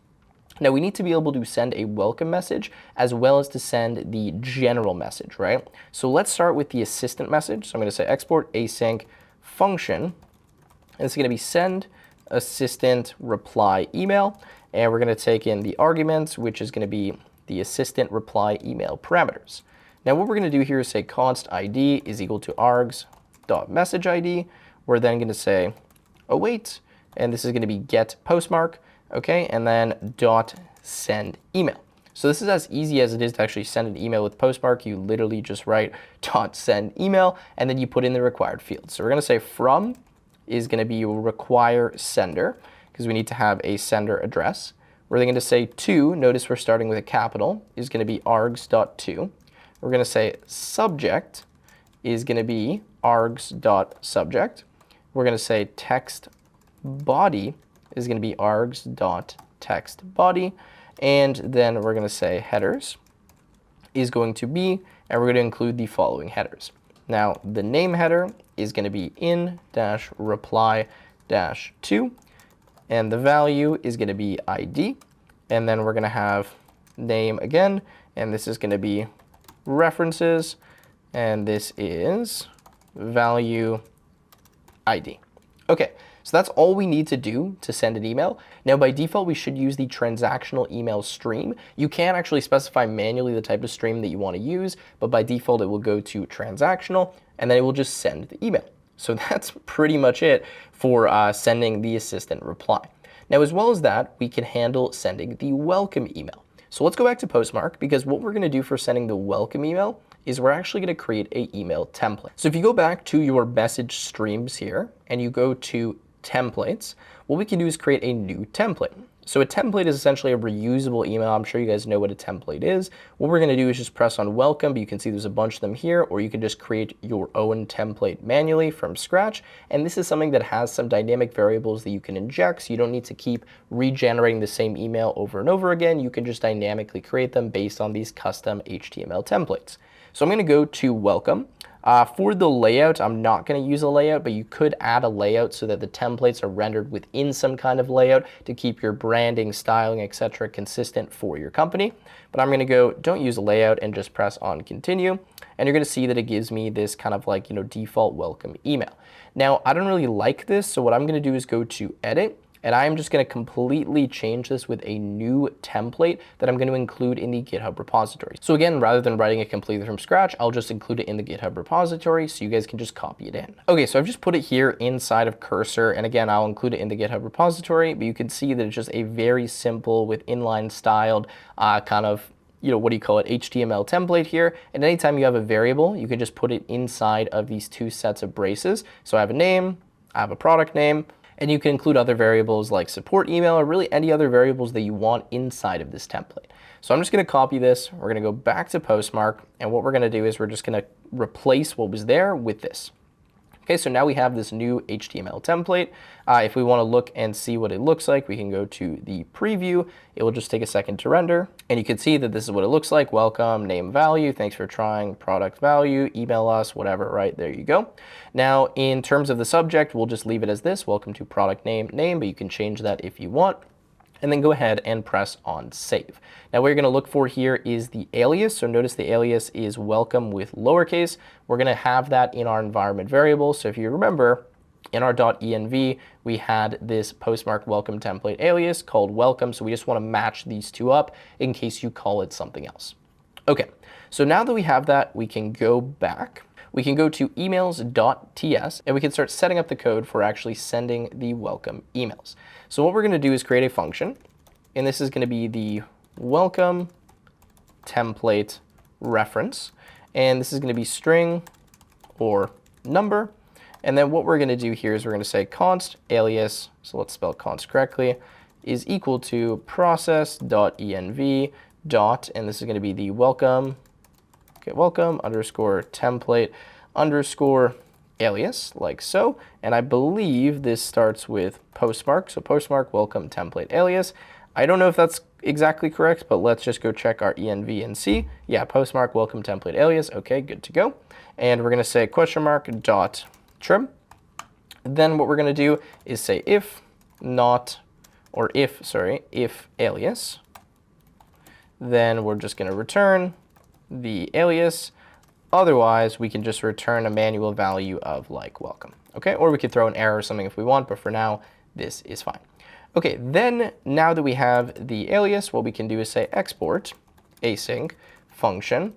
Speaker 1: Now, we need to be able to send a welcome message as well as to send the general message, right? So let's start with the assistant message. So I'm going to say export async function, and it's going to be send assistant reply email, and we're going to take in the arguments, which is going to be the assistant reply email parameters. Now what we're going to do here is say const id is equal to args.message id. We're then going to say await, and this is going to be get postmark, okay, and then dot send email. So this is as easy as it is to actually send an email with Postmark. You literally just write dot send email, and then you put in the required fields. So we're going to say from is going to be require sender, because we need to have a sender address. We're then going to say to, notice we're starting with a capital, is going to be args.to. We're going to say subject is going to be args.subject. We're going to say text body is going to be args.textBody. And then we're going to say headers is going to be, and we're going to include the following headers. Now, the name header is going to be in-reply-to, and the value is going to be ID. And then we're going to have name again, and this is going to be references, and this is value ID. Okay, so that's all we need to do to send an email. Now, by default, we should use the transactional email stream. You can actually specify manually the type of stream that you want to use, but by default, it will go to transactional, and then it will just send the email. So that's pretty much it for sending the assistant reply. Now, as well as that, we can handle sending the welcome email. So let's go back to Postmark, because what we're going to do for sending the welcome email is we're actually going to create an email template. So if you go back to your message streams here and you go to templates, what we can do is create a new template. So a template is essentially a reusable email. I'm sure you guys know what a template is. What we're going to do is just press on welcome, but you can see there's a bunch of them here, or you can just create your own template manually from scratch. And this is something that has some dynamic variables that you can inject, so you don't need to keep regenerating the same email over and over again. You can just dynamically create them based on these custom HTML templates. So I'm going to go to welcome. For the layout, I'm not going to use a layout, but you could add a layout so that the templates are rendered within some kind of layout to keep your branding, styling, etc. consistent for your company. But I'm going to go, don't use a layout, and just press on continue. And you're going to see that it gives me this kind of like, default welcome email. Now, I don't really like this, so what I'm going to do is go to edit. And I'm just going to completely change this with a new template that I'm going to include in the GitHub repository. So again, rather than writing it completely from scratch, I'll just include it in the GitHub repository so you guys can just copy it in. Okay, so I've just put it here inside of Cursor. And again, I'll include it in the GitHub repository, but you can see that it's just a very simple with inline styled kind of, HTML template here. And anytime you have a variable, you can just put it inside of these two sets of braces. So I have a name, I have a product name, and you can include other variables like support email or really any other variables that you want inside of this template. So I'm just going to copy this. We're going to go back to Postmark. And what we're going to do is we're just going to replace what was there with this. Okay, so now we have this new HTML template. If we want to look and see what it looks like, we can go to the preview. It will just take a second to render. And you can see that this is what it looks like. Welcome, name, value, thanks for trying, product value, email us, whatever, right? There you go. Now, in terms of the subject, we'll just leave it as this, welcome to product name, but you can change that if you want. And then go ahead and press on save. Now what you're going to look for here is the alias. So notice the alias is welcome with lowercase. We're going to have that in our environment variable. So if you remember, in our .env, we had this Postmark welcome template alias called welcome. So we just want to match these two up in case you call it something else. Okay, so now that we have that, we can go back. We can go to emails.ts and we can start setting up the code for actually sending the welcome emails. So what we're going to do is create a function, and this is going to be the welcome template reference, and this is going to be string or number. And then what we're going to do here is we're going to say const alias, so let's spell const correctly, is equal to process.env dot, and this is going to be the welcome, welcome underscore template underscore alias, like so. And I believe this starts with Postmark, so Postmark welcome template alias. I don't know if that's exactly correct, but let's just go check our env and see. Yeah, Postmark welcome template alias. Okay, good to go. And we're going to say question mark dot trim. Then what we're going to do is say if not, or if alias, then we're just going to return the alias. Otherwise, we can just return a manual value of like welcome. Okay, or we could throw an error or something if we want, but for now, this is fine. Okay, then now that we have the alias, what we can do is say export async function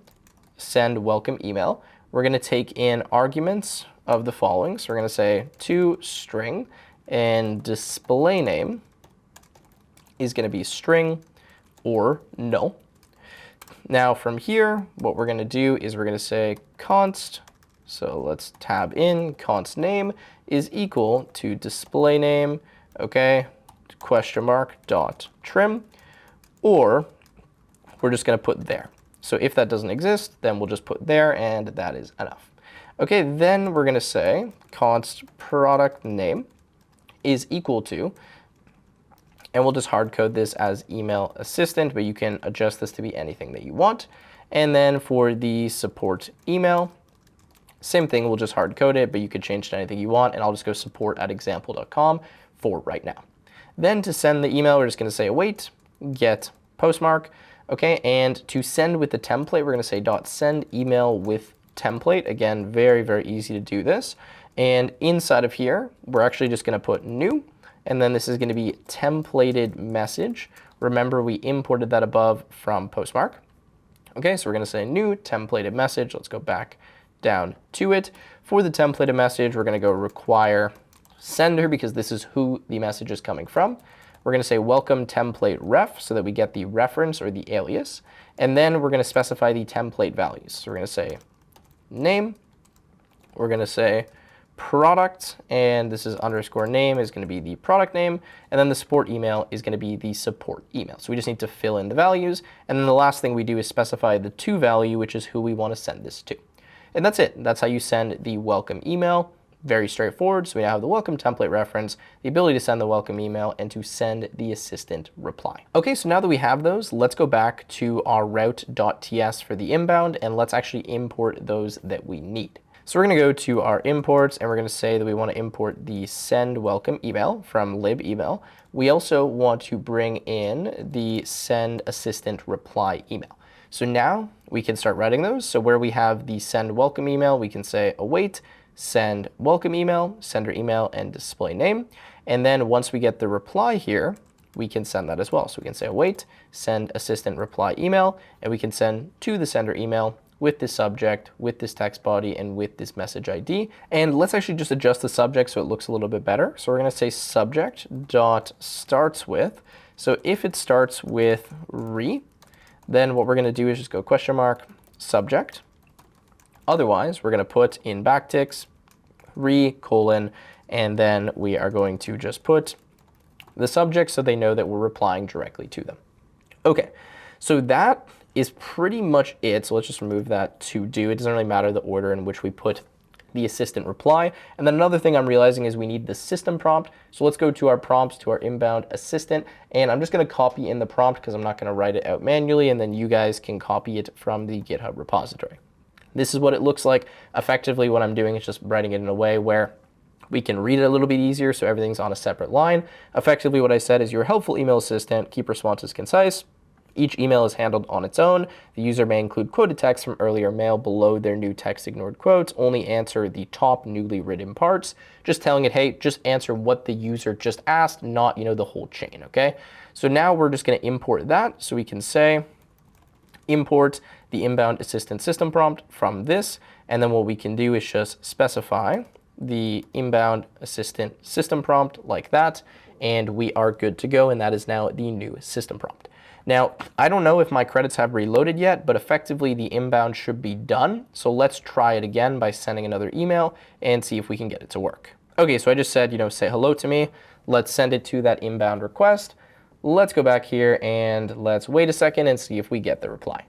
Speaker 1: send welcome email. We're going to take in arguments of the following. So we're going to say to string, and display name is going to be string or null. Now from here, what we're going to do is we're going to say const, so let's tab in, const name is equal to display name, okay, dot trim, or we're just going to put there. So if that doesn't exist, then we'll just put there, and that is enough. Okay, then we're going to say const product name is equal to, and we'll just hard code this as email assistant, but you can adjust this to be anything that you want. And then for the support email, same thing, we'll just hard code it, but you could change to anything you want, and I'll just go support@example.com for right now. Then to send the email, we're just going to say await get postmark. Okay, and to send with the template, we're going to say .send email with template. Again, very, very easy to do this. And inside of here, we're actually just going to put new, and then this is going to be templated message. Remember, we imported that above from Postmark. Okay, so we're going to say new templated message. Let's go back down to it. For the templated message, we're going to go require sender, because this is who the message is coming from. We're going to say welcome template ref, so that we get the reference or the alias. And then we're going to specify the template values. So we're going to say name. We're going to say product, and this is underscore name is going to be the product name. And then the support email is going to be the support email. So we just need to fill in the values. And then the last thing we do is specify the to value, which is who we want to send this to. And that's it. That's how you send the welcome email. Very straightforward. So we now have the welcome template reference, the ability to send the welcome email, and to send the assistant reply. Okay, so now that we have those, let's go back to our route.ts for the inbound, and let's actually import those that we need. So we're going to go to our imports, and we're going to say that we want to import the send welcome email from lib email. We also want to bring in the send assistant reply email. So now we can start writing those. So where we have the send welcome email, we can say await send welcome email, sender email, and display name. And then once we get the reply here, we can send that as well. So we can say await send assistant reply email, and we can send to the sender email with this subject, with this text body, and with this message ID. And let's actually just adjust the subject so it looks a little bit better. So we're going to say subject dot starts with. So if it starts with re, then what we're going to do is just go question mark subject. Otherwise, we're going to put in backticks re colon, and then we are going to just put the subject so they know that we're replying directly to them. Okay, so that is pretty much it. So let's just remove that to do. It doesn't really matter the order in which we put the assistant reply. And then another thing I'm realizing is we need the system prompt. So let's go to our prompts, to our inbound assistant, and I'm just going to copy in the prompt because I'm not going to write it out manually, and then you guys can copy it from the GitHub repository. This is what it looks like. Effectively, what I'm doing is just writing it in a way where we can read it a little bit easier, so everything's on a separate line. Effectively, what I said is your helpful email assistant, keep responses concise. Each email is handled on its own. The user may include quoted text from earlier mail below their new text ignored quotes. Only answer the top newly written parts. Just telling it, hey, just answer what the user just asked, not, the whole chain, okay? So now we're just going to import that. So we can say import the inbound assistant system prompt from this, and then what we can do is just specify the inbound assistant system prompt like that, and we are good to go, and that is now the new system prompt. Now, I don't know if my credits have reloaded yet, but effectively the inbound should be done. So let's try it again by sending another email and see if we can get it to work. Okay, so I just said, say hello to me. Let's send it to that inbound request. Let's go back here and let's wait a second and see if we get the reply.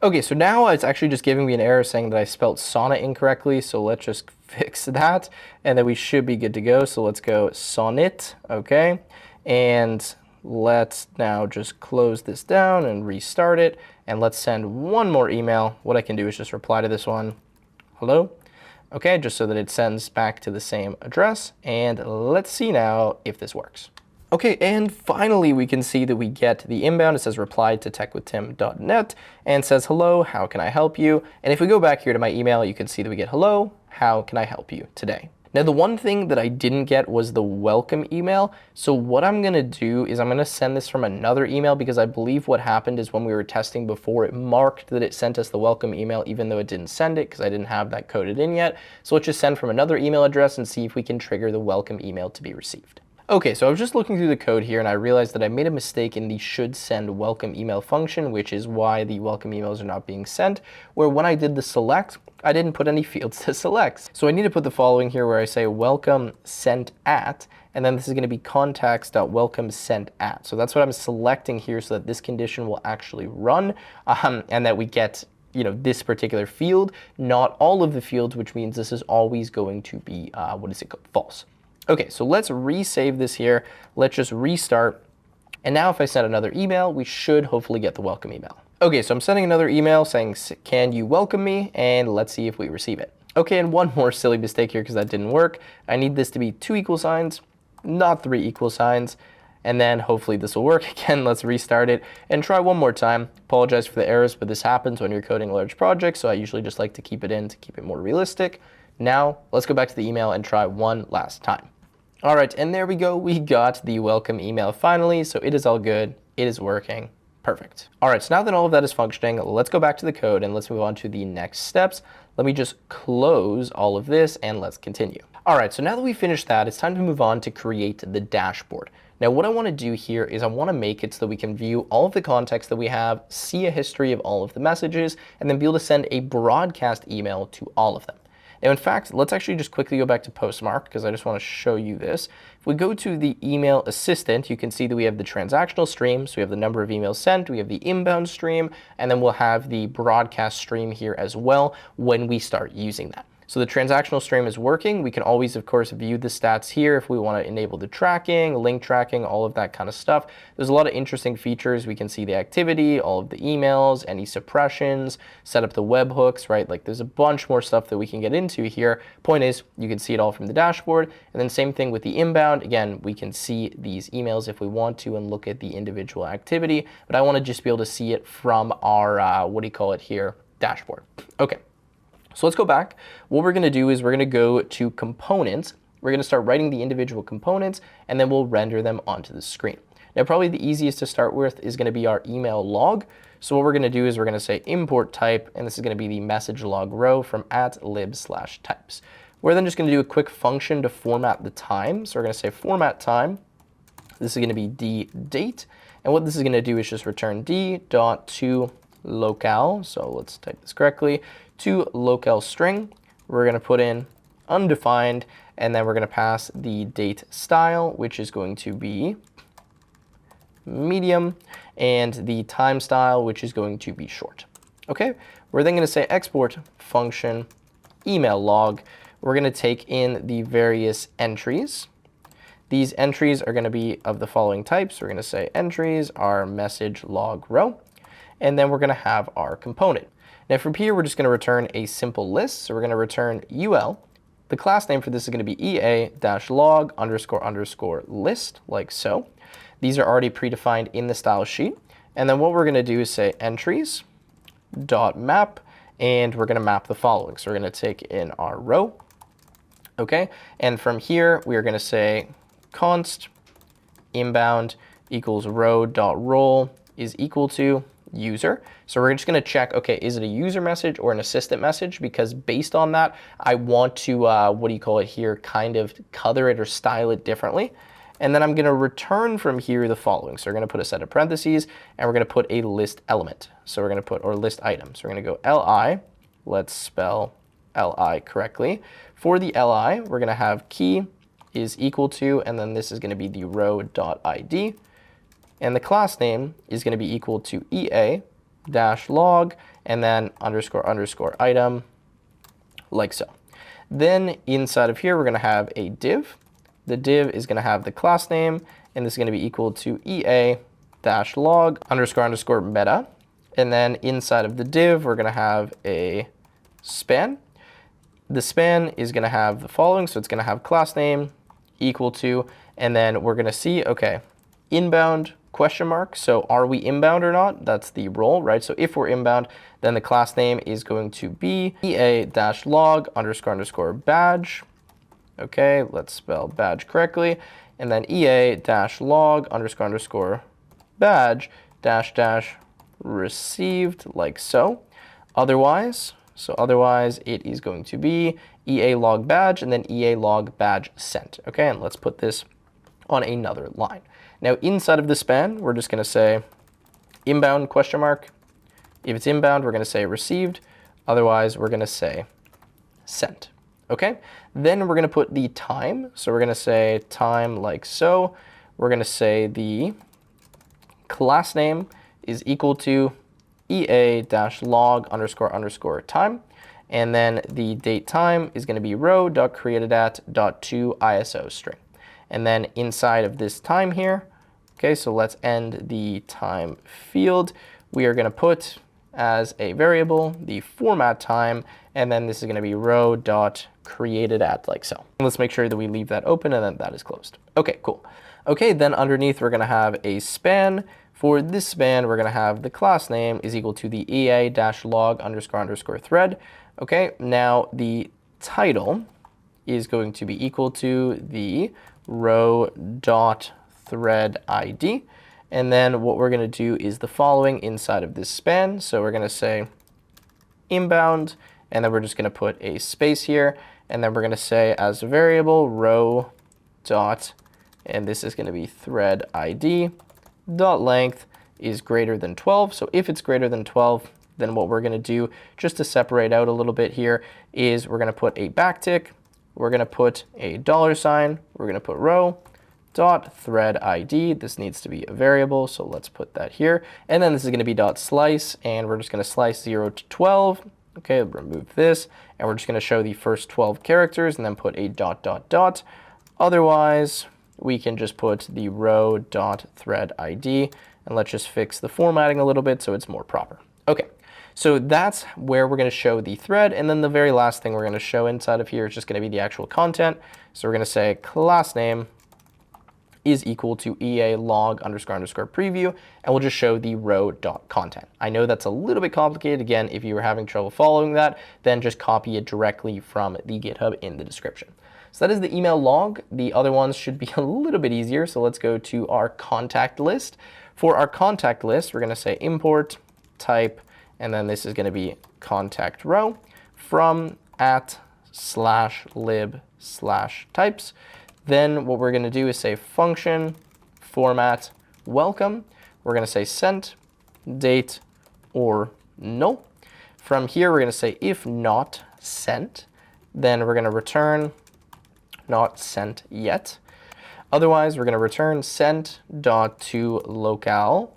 Speaker 1: Okay, so now it's actually just giving me an error saying that I spelled sonnet incorrectly. So let's just fix that, and then we should be good to go. So let's go sonnet, okay? And let's now just close this down and restart it. And let's send one more email. What I can do is just reply to this one, hello. Okay, just so that it sends back to the same address. And let's see now if this works. Okay, and finally we can see that we get the inbound. It says reply to techwithtim.net and says, hello, how can I help you? And if we go back here to my email, you can see that we get, hello, how can I help you today? Now, the one thing that I didn't get was the welcome email. So what I'm going to do is I'm going to send this from another email, because I believe what happened is when we were testing before, it marked that it sent us the welcome email even though it didn't send it because I didn't have that coded in yet. So let's just send from another email address and see if we can trigger the welcome email to be received. Okay, so I was just looking through the code here and I realized that I made a mistake in the should send welcome email function, which is why the welcome emails are not being sent, where when I did the select, I didn't put any fields to select. So I need to put the following here where I say welcome sent at, and then this is going to be contacts.welcome sent at. So that's what I'm selecting here so that this condition will actually run, and that we get this particular field, not all of the fields, which means this is always going to be, false. Okay, so let's resave this here. Let's just restart. And now if I send another email, we should hopefully get the welcome email. Okay, so I'm sending another email saying, can you welcome me? And let's see if we receive it. Okay, and one more silly mistake here because that didn't work. I need this to be 2 equal signs, not 3 equal signs. And then hopefully this will work. Again, let's restart it and try one more time. Apologize for the errors, but this happens when you're coding large projects, so I usually just like to keep it in to keep it more realistic. Now, let's go back to the email and try one last time. All right, and there we go. We got the welcome email finally, so it is all good. It is working. Perfect. All right, so now that all of that is functioning, let's go back to the code and let's move on to the next steps. Let me just close all of this and let's continue. All right, so now that we finished that, it's time to move on to create the dashboard. Now, what I want to do here is I want to make it so that we can view all of the context that we have, see a history of all of the messages, and then be able to send a broadcast email to all of them. Now, in fact, let's actually just quickly go back to Postmark because I just want to show you this. If we go to the email assistant, you can see that we have the transactional stream. So we have the number of emails sent, we have the inbound stream, and then we'll have the broadcast stream here as well when we start using that. So the transactional stream is working. We can always, of course, view the stats here if we want to enable the tracking, link tracking, all of that kind of stuff. There's a lot of interesting features. We can see the activity, all of the emails, any suppressions, set up the webhooks, right? Like there's a bunch more stuff that we can get into here. Point is, you can see it all from the dashboard. And then same thing with the inbound. Again, we can see these emails if we want to and look at the individual activity. But I want to just be able to see it from our, dashboard. Okay. So let's go back. What we're going to do is we're going to go to components. We're going to start writing the individual components, and then we'll render them onto the screen. Now, probably the easiest to start with is going to be our email log. So what we're going to do is we're going to say import type, and this is going to be the message log row from @lib/types. We're then just going to do a quick function to format the time. So we're going to say format time. This is going to be d_date, and what this is going to do is just return d.toLocale. So let's type this correctly. To locale string, we're going to put in undefined, and then we're going to pass the date style, which is going to be medium, and the time style, which is going to be short. Okay, we're then going to say export function email log. We're going to take in the various entries. These entries are going to be of the following types. We're going to say entries are message log row, and then we're going to have our component. Now from here, we're just going to return a simple list. So we're going to return UL. The class name for this is going to be EA-log__list, like so. These are already predefined in the style sheet. And then what we're going to do is say entries.map, and we're going to map the following. So we're going to take in our row. Okay, and from here, we are going to say const inbound equals row.role is equal to user. So we're just going to check, okay, is it a user message or an assistant message? Because based on that, I want to, kind of color it or style it differently. And then I'm going to return from here the following. So we're going to put a set of parentheses, and we're going to put a list element. So we're going to put, or list item. So we're going to go li. Let's spell li correctly. For the li, we're going to have key is equal to, and then this is going to be the row.id. And the class name is going to be equal to EA-log, and then ___ item, like so. Then inside of here, we're going to have a div. The div is going to have the class name, and this is going to be equal to EA-log ___ meta. And then inside of the div, we're going to have a span. The span is going to have the following. So it's going to have class name equal to, and then we're going to see, okay, inbound question mark. So are we inbound or not? That's the role, right? So if we're inbound, then the class name is going to be EA-log ___ badge. Okay, let's spell badge correctly. And then EA-log ___ badge -- received, like so. Otherwise it is going to be EA-log badge and then EA-log badge sent. Okay, and let's put this on another line. Now inside of the span, we're just going to say inbound question mark. If it's inbound, we're going to say received. Otherwise, we're going to say sent. Okay, then we're going to put the time. So we're going to say time like so. We're going to say the class name is equal to ea-log__time. And then the date time is going to be row.createdAt.toISO string. And then inside of this time here, okay, so let's end the time field. We are going to put as a variable the format time, and then this is going to be row.createdAt like so. Let's make sure that we leave that open and then that is closed. Okay, cool. Okay, then underneath we're going to have a span. For this span, we're going to have the class name is equal to the ea-log__thread. Okay, now the title is going to be equal to the row.threadID. And then what we're going to do is the following inside of this span. So we're going to say inbound, and then we're just going to put a space here. And then we're going to say as a variable row dot, and this is going to be thread ID dot length is greater than 12. So if it's greater than 12, then what we're going to do, just to separate out a little bit here, is we're going to put a backtick. We're going to put a $, we're going to put row dot thread ID. This needs to be a variable, so let's put that here. And then this is going to be dot slice, and we're just going to slice 0 to 12. Okay, remove this, and we're just going to show the first 12 characters and then put a dot dot dot. Otherwise, we can just put the row dot thread ID, and let's just fix the formatting a little bit so it's more proper. Okay. So that's where we're going to show the thread, and then the very last thing we're going to show inside of here is just going to be the actual content. So we're going to say class name is equal to ea-log__preview, and we'll just show the row.content. I know that's a little bit complicated. Again, if you were having trouble following that, then just copy it directly from the GitHub in the description. So that is the email log. The other ones should be a little bit easier. So let's go to our contact list. For our contact list, we're going to say import type, and then this is going to be contact row from @/lib/types. Then what we're going to do is say function format welcome. We're going to say sent date or null. From here, we're going to say if not sent, then we're going to return not sent yet. Otherwise, we're going to return sent.toLocale.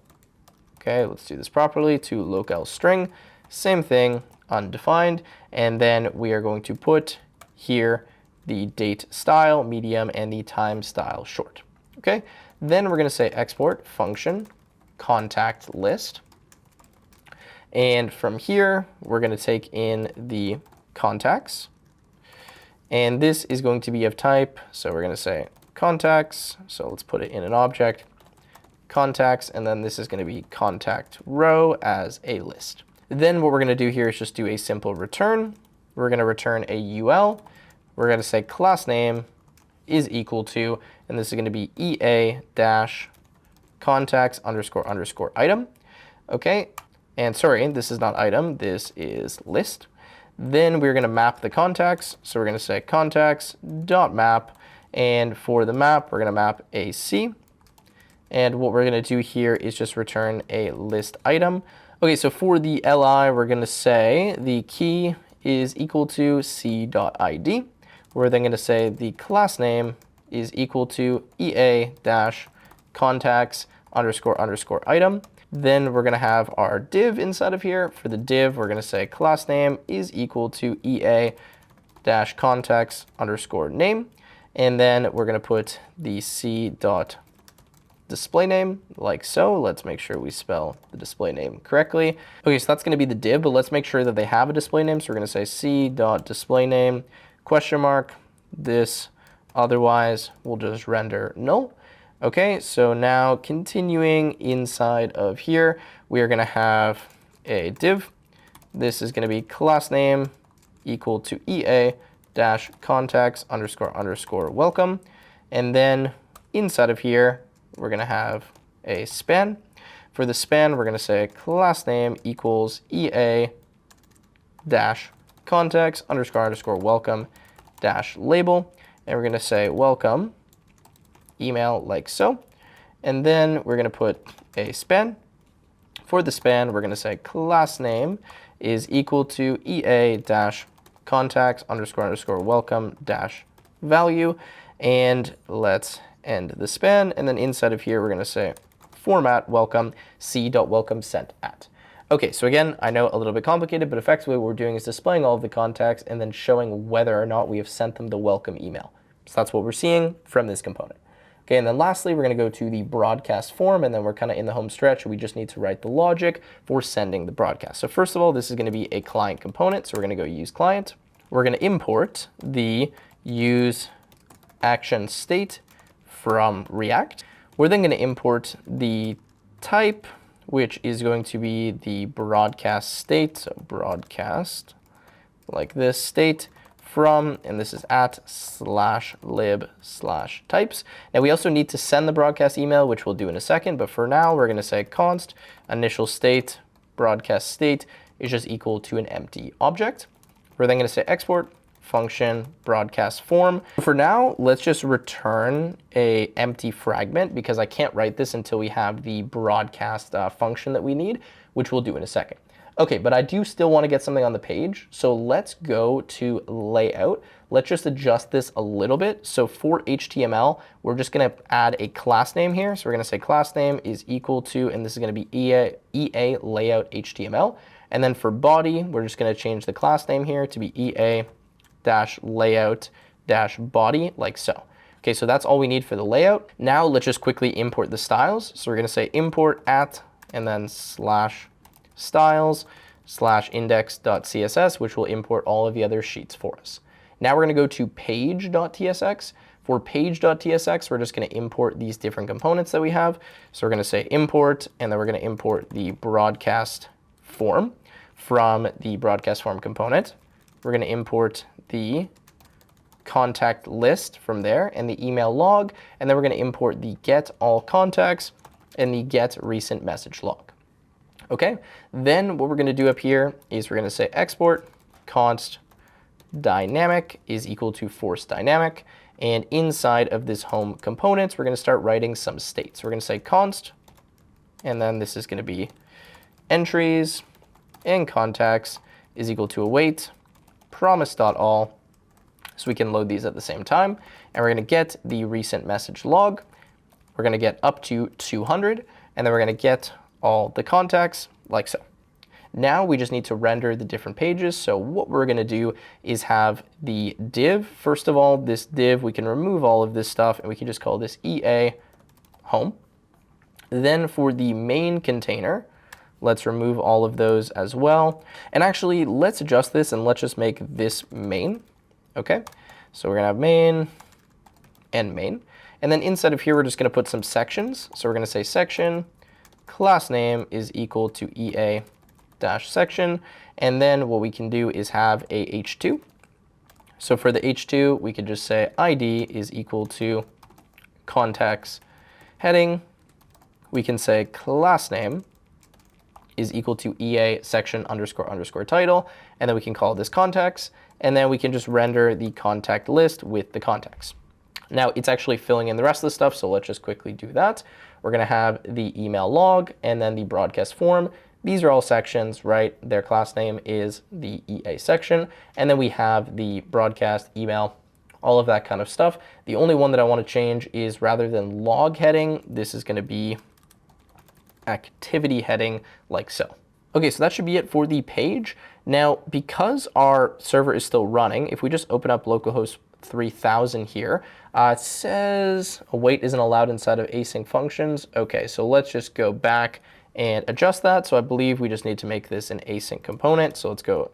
Speaker 1: Okay, let's do this properly, to locale string. Same thing, undefined. And then we are going to put here the date style, medium, and the time style short. Okay, then we're going to say export function contact list. And from here, we're going to take in the contacts. And this is going to be of type, so we're going to say contacts. So let's put it in an object, contacts, and then this is going to be contact row as a list. Then what we're going to do here is just do a simple return. We're going to return a UL. We're going to say class name is equal to, and this is going to be ea-contacts__item. Okay, and sorry, this is not item, this is list. Then we're going to map the contacts. So we're going to say contacts.map, and for the map, we're going to map AC. And what we're going to do here is just return a list item. Okay, so for the LI, we're going to say the key is equal to c.id. We're then going to say the class name is equal to ea-contacts__item. Then we're going to have our div inside of here. For the div, we're going to say class name is equal to ea-contacts_name. And then we're going to put the c.displayName like so. Let's make sure we spell the display name correctly. Okay, so that's going to be the div, but let's make sure that they have a display name. So we're going to say c.displayName question mark this, otherwise we'll just render null. Okay, so now continuing inside of here, we are going to have a div. This is going to be class name equal to ea-contacts__welcome. And then inside of here, we're going to have a span. For the span, we're going to say class name equals ea-contacts__welcome label. And we're going to say welcome email like so. And then we're going to put a span. For the span, we're going to say class name is equal to ea-contacts_name contacts underscore underscore welcome dash value, and let's end the span. And then inside of here, we're going to say format welcome c.welcome sent at. Okay, so again, I know a little bit complicated, but effectively what we're doing is displaying all of the contacts and then showing whether or not we have sent them the welcome email. So that's what we're seeing from this component. Okay, and then lastly, we're going to go to the broadcast form, and then we're kind of in the home stretch. We just need to write the logic for sending the broadcast. So first of all, this is going to be a client component. So we're going to go use client. We're going to import the use action state from React. We're then going to import the type, which is going to be the broadcast state. So broadcast, like this, state from, and this is @/lib/types. Now we also need to send the broadcast email, which we'll do in a second, but for now we're going to say const initial state broadcast state is just equal to an empty object. We're then going to say export function broadcast form. For now, let's just return a empty fragment because I can't write this until we have the broadcast function that we need, which we'll do in a second. Okay, but I do still want to get something on the page. So let's go to layout. Let's just adjust this a little bit. So for HTML, we're just going to add a class name here. So we're going to say class name is equal to, and this is going to be EA layout HTML. And then for body, we're just going to change the class name here to be EA-layout-body, like so. Okay, so that's all we need for the layout. Now let's just quickly import the styles. So we're going to say import at, and then /styles/index.css, which will import all of the other sheets for us. Now we're going to go to page.tsx. For page.tsx, we're just going to import these different components that we have. So we're going to say import, and then we're going to import the broadcast form from the broadcast form component. We're going to import the contact list from there and the email log, and then we're going to import the get all contacts and the get recent message log. Okay, then what we're going to do up here is we're going to say export const dynamic is equal to force dynamic, and inside of this home components, we're going to start writing some states. We're going to say const, and then this is going to be entries and contacts is equal to await promise.all, so we can load these at the same time, and we're going to get the recent message log. We're going to get up to 200, and then we're going to get all the contacts like so. Now we just need to render the different pages. So what we're going to do is have the div. First of all, this div, we can remove all of this stuff and we can just call this EA home. Then for the main container, let's remove all of those as well. And actually, let's adjust this and let's just make this main. Okay, so we're going to have main and main. And then inside of here, we're just going to put some sections. So we're going to say section class name is equal to EA-section. And then what we can do is have a H2. So for the H2, we could just say ID is equal to contacts heading. We can say class name is equal to EA section _ title. And then we can call this contacts. And then we can just render the contact list with the contacts. Now it's actually filling in the rest of the stuff, so let's just quickly do that. We're going to have the email log and then the broadcast form. These are all sections, right? Their class name is the EA section. And then we have the broadcast email, all of that kind of stuff. The only one that I want to change is rather than log heading, this is going to be activity heading like so. Okay, so that should be it for the page. Now, because our server is still running, if we just open up localhost 3000 here, it says await isn't allowed inside of async functions. Okay, so let's just go back and adjust that. So I believe we just need to make this an async component. So let's go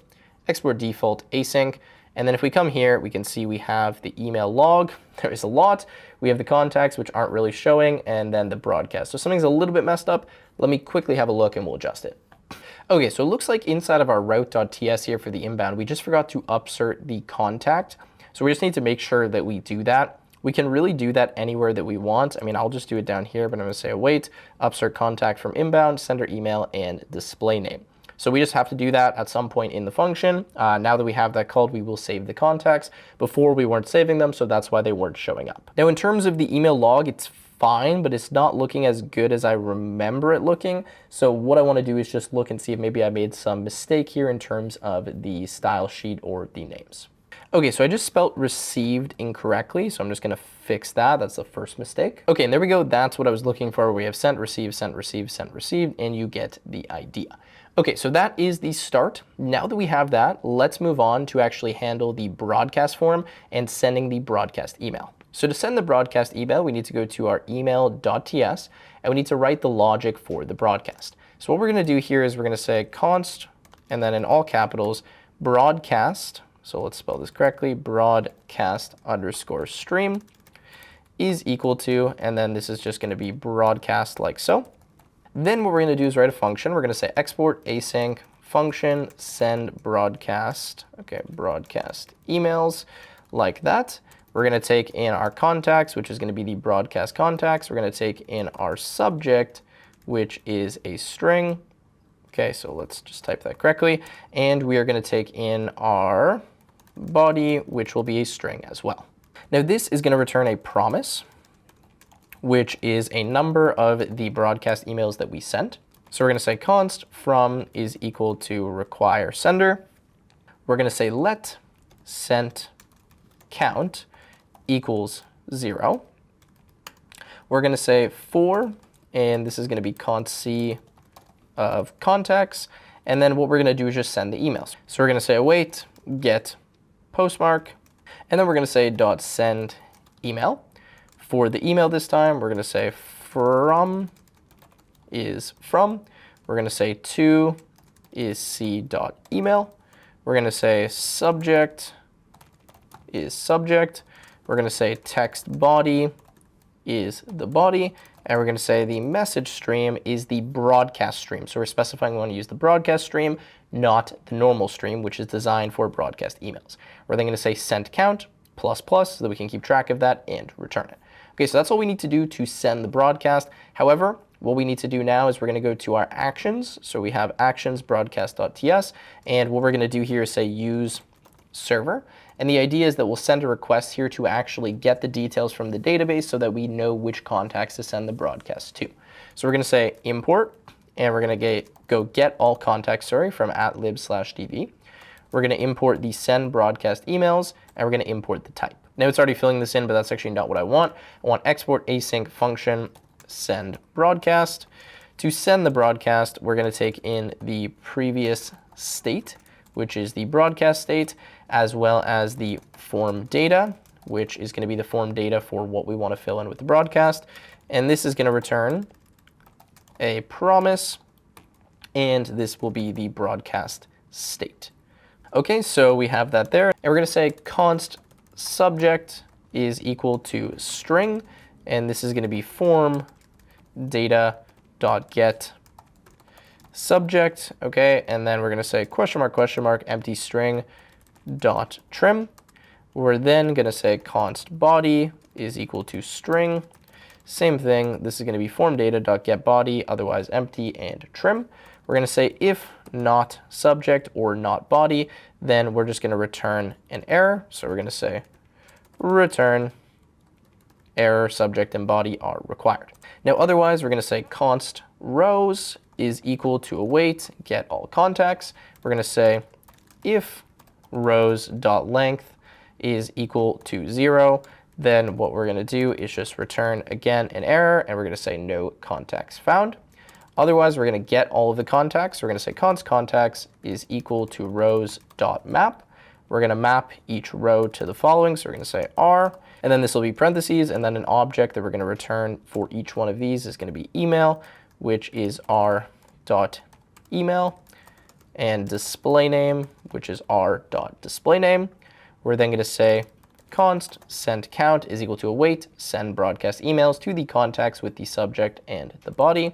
Speaker 1: export default async. And then if we come here, we can see we have the email log. There is a lot. We have the contacts, which aren't really showing, and then the broadcast. So something's a little bit messed up. Let me quickly have a look and we'll adjust it. Okay, so it looks like inside of our route.ts here for the inbound, we just forgot to upsert the contact. So we just need to make sure that we do that. We can really do that anywhere that we want. I mean, I'll just do it down here, but I'm going to say await, upsert contact from inbound, sender email, and display name. So we just have to do that at some point in the function. Now that we have that called, we will save the contacts. Before we weren't saving them, so that's why they weren't showing up. Now in terms of the email log, it's fine, but it's not looking as good as I remember it looking. So what I want to do is just look and see if maybe I made some mistake here in terms of the style sheet or the names. Okay, so I just spelt received incorrectly, so I'm just going to fix that. That's the first mistake. Okay, and there we go. That's what I was looking for. We have sent, received, sent, received, sent, received, and you get the idea. Okay, so that is the start. Now that we have that, let's move on to actually handle the broadcast form and sending the broadcast email. So to send the broadcast email, we need to go to our email.ts, and we need to write the logic for the broadcast. So what we're going to do here is we're going to say const, and then in all capitals, broadcast. So let's spell this correctly, broadcast underscore stream is equal to, and then this is just going to be broadcast like so. Then what we're going to do is write a function. We're going to say export async function send broadcast, okay, broadcast emails like that. We're going to take in our contacts, which is going to be the broadcast contacts. We're going to take in our subject, which is a string. Okay, so let's just type that correctly. And we are going to take in our body, which will be a string as well. Now this is going to return a promise, which is a number of the broadcast emails that we sent. So we're going to say const from is equal to require sender. We're going to say let sent count equals 0. We're going to say for, and this is going to be const c of contacts. And then what we're going to do is just send the emails. So we're going to say await get postmark, and then we're going to say dot send email. For the email this time, we're going to say from is from. We're going to say to is c dot email. We're going to say subject is subject. We're going to say text body is the body. And we're going to say the message stream is the broadcast stream. So we're specifying we want to use the broadcast stream, not the normal stream, which is designed for broadcast emails. We're then going to say sent count plus plus so that we can keep track of that and return it. Okay, so that's all we need to do to send the broadcast. However, what we need to do now is we're going to go to our actions. So we have actions broadcast.ts, and what we're going to do here is say use server. And the idea is that we'll send a request here to actually get the details from the database so that we know which contacts to send the broadcast to. So we're going to say import, and we're going to go get all contacts, from @lib/db. We're going to import the send broadcast emails, and we're going to import the type. Now it's already filling this in, but that's actually not what I want. I want export async function send broadcast. To send the broadcast, we're going to take in the previous state, which is the broadcast state, as well as the form data, which is going to be the form data for what we want to fill in with the broadcast. And this is going to return a promise, and this will be the broadcast state. Okay, so we have that there. And we're going to say const subject is equal to string, and this is going to be form data.get subject, okay, and then we're going to say question mark empty string dot trim. We're then going to say const body is equal to string. Same thing, this is going to be form data.get body, otherwise empty, and trim. We're going to say if not subject or not body, then we're just going to return an error. So we're going to say return error subject and body are required. Now otherwise, we're going to say const rows is equal to await get all contacts. We're going to say if rows.length is equal to 0, then what we're going to do is just return again an error, and we're going to say no contacts found. Otherwise, we're going to get all of the contacts. We're going to say const contacts is equal to rows.map. We're going to map each row to the following. So we're going to say r, and then this will be parentheses, and then an object that we're going to return for each one of these is going to be email, which is r.email, and display name, which is r.displayname. We're then going to say const send count is equal to await send broadcast emails to the contacts with the subject and the body.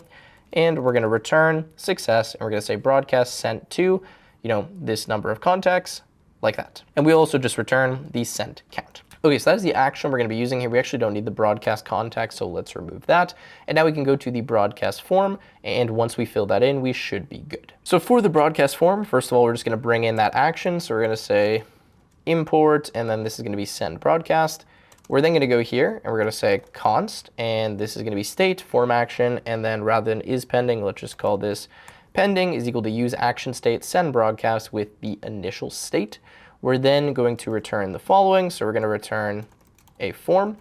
Speaker 1: And we're going to return success, and we're going to say broadcast sent to, this number of contacts, like that. And we also just return the sent count. Okay, so that is the action we're going to be using here. We actually don't need the broadcast context, so let's remove that. And now we can go to the broadcast form, and once we fill that in, we should be good. So for the broadcast form, first of all, we're just going to bring in that action. So we're going to say import, and then this is going to be send broadcast. We're then going to go here and we're going to say const, and this is going to be state form action, and then rather than is pending, let's just call this pending is equal to use action state send broadcast with the initial state. We're then going to return the following. So we're going to return a form.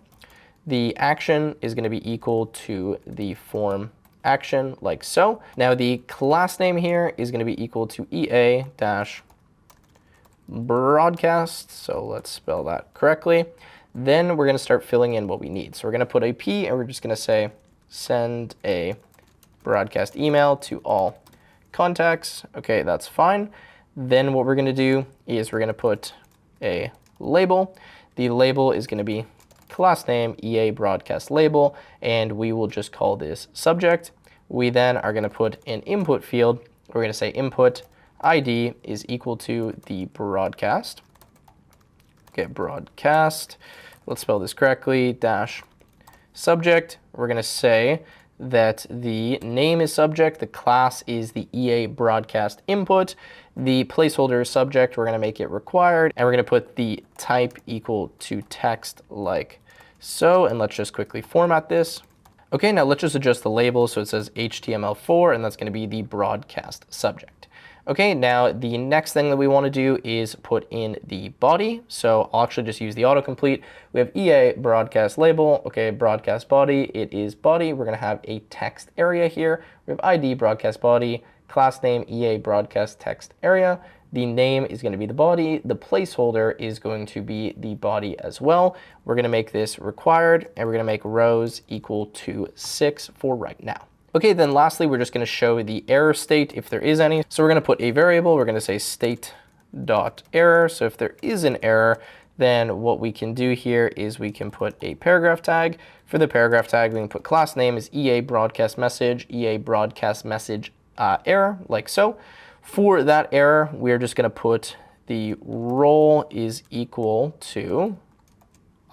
Speaker 1: The action is going to be equal to the form action like so. Now the class name here is going to be equal to EA-broadcast. So let's spell that correctly. Then we're going to start filling in what we need. So we're going to put a P and we're just going to say send a broadcast email to all contacts. Okay, that's fine. Then what we're going to do is we're going to put a label. The label is going to be class name EA broadcast label, and we will just call this subject. We then are going to put an input field. We're going to say input ID is equal to the broadcast. Okay, broadcast. Let's spell this correctly. Dash subject. We're going to say that the name is subject, the class is the EA broadcast input, the placeholder is subject, we're going to make it required, and we're going to put the type equal to text like so, and let's just quickly format this. Okay, now let's just adjust the label so it says HTML4, and that's going to be the broadcast subject. Okay, now the next thing that we want to do is put in the body. So I'll actually just use the autocomplete. We have EA broadcast label. Okay, broadcast body, it is body. We're going to have a text area here. We have ID broadcast body, class name EA broadcast text area. The name is going to be the body. The placeholder is going to be the body as well. We're going to make this required, and we're going to make rows equal to 6 for right now. Okay, then lastly, we're just going to show the error state if there is any. So we're going to put a variable. We're going to say state.error. So if there is an error, then what we can do here is we can put a paragraph tag. For the paragraph tag, we can put class name is EA broadcast message, EA broadcast message error, like so. For that error, we're just going to put the role is equal to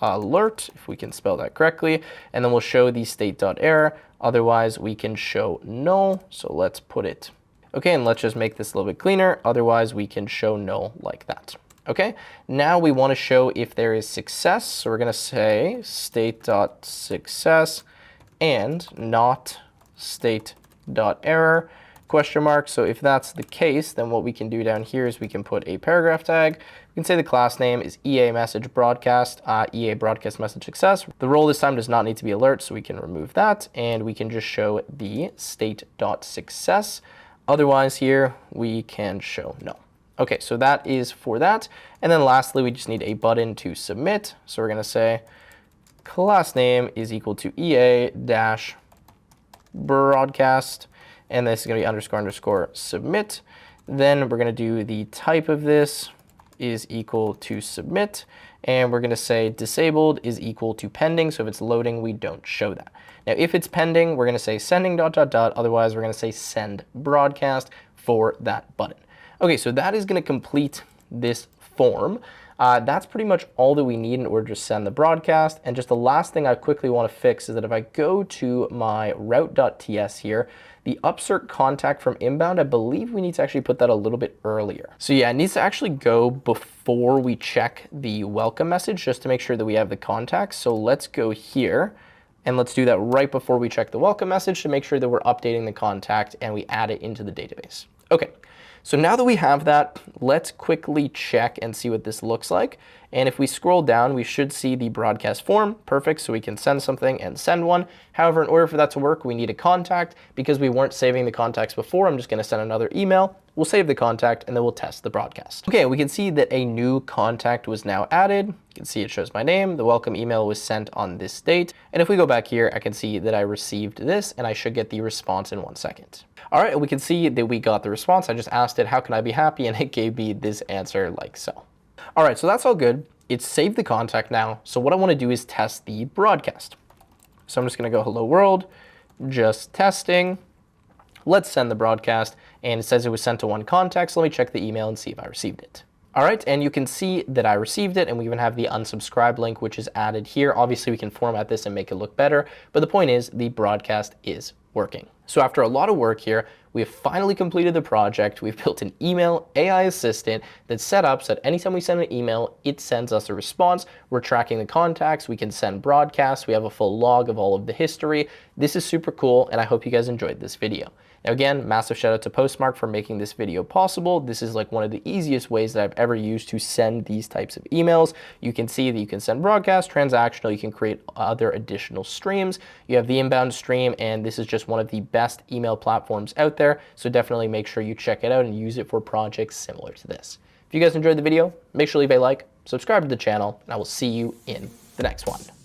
Speaker 1: alert, if we can spell that correctly, and then we'll show the state.error. Otherwise, we can show null. So let's put it. Okay, and let's just make this a little bit cleaner. Otherwise, we can show null like that. Okay, now we want to show if there is success. So we're going to say state.success and not state.error question mark. So if that's the case, then what we can do down here is we can put a paragraph tag. We can say the class name is EA message broadcast, EA broadcast message success. The role this time does not need to be alert, so we can remove that, and we can just show the state.success. Otherwise here, we can show no. Okay, so that is for that. And then lastly, we just need a button to submit. So we're going to say class name is equal to EA dash broadcast, and this is going to be underscore submit. Then we're going to do the type of this is equal to submit, and we're going to say disabled is equal to pending. So if it's loading, we don't show that. Now, if it's pending, we're going to say sending ... Otherwise, we're going to say send broadcast for that button. Okay, so that is going to complete this form. That's pretty much all that we need in order to send the broadcast. And just the last thing I quickly want to fix is that if I go to my route.ts here, the upsert contact from inbound, I believe we need to actually put that a little bit earlier. So yeah, it needs to actually go before we check the welcome message just to make sure that we have the contact. So let's go here and let's do that right before we check the welcome message to make sure that we're updating the contact and we add it into the database. Okay. So now that we have that, let's quickly check and see what this looks like. And if we scroll down, we should see the broadcast form. Perfect, so we can send something and send one. However, in order for that to work, we need a contact. Because we weren't saving the contacts before, I'm just going to send another email. We'll save the contact, and then we'll test the broadcast. Okay, we can see that a new contact was now added. You can see it shows my name. The welcome email was sent on this date. And if we go back here, I can see that I received this, and I should get the response in 1 second. All right, we can see that we got the response. I just asked it, how can I be happy? And it gave me this answer like so. All right, so that's all good. It's saved the contact now. So what I want to do is test the broadcast. So I'm just going to go hello world, just testing. Let's send the broadcast. And it says it was sent to one contact. So let me check the email and see if I received it. All right, and you can see that I received it, and we even have the unsubscribe link, which is added here. Obviously, we can format this and make it look better, but the point is the broadcast is working. So after a lot of work here, We have finally completed the project. We've built an email AI assistant that's set up so that anytime we send an email, it sends us a response. We're tracking the contacts. We can send broadcasts. We have a full log of all of the history. This is super cool, and I hope you guys enjoyed this video. Now again, massive shout out to Postmark for making this video possible. This is like one of the easiest ways that I've ever used to send these types of emails. You can see that you can send broadcast, transactional, you can create other additional streams. You have the inbound stream, and this is just one of the best email platforms out there. So definitely make sure you check it out and use it for projects similar to this. If you guys enjoyed the video, make sure to leave a like, subscribe to the channel, and I will see you in the next one.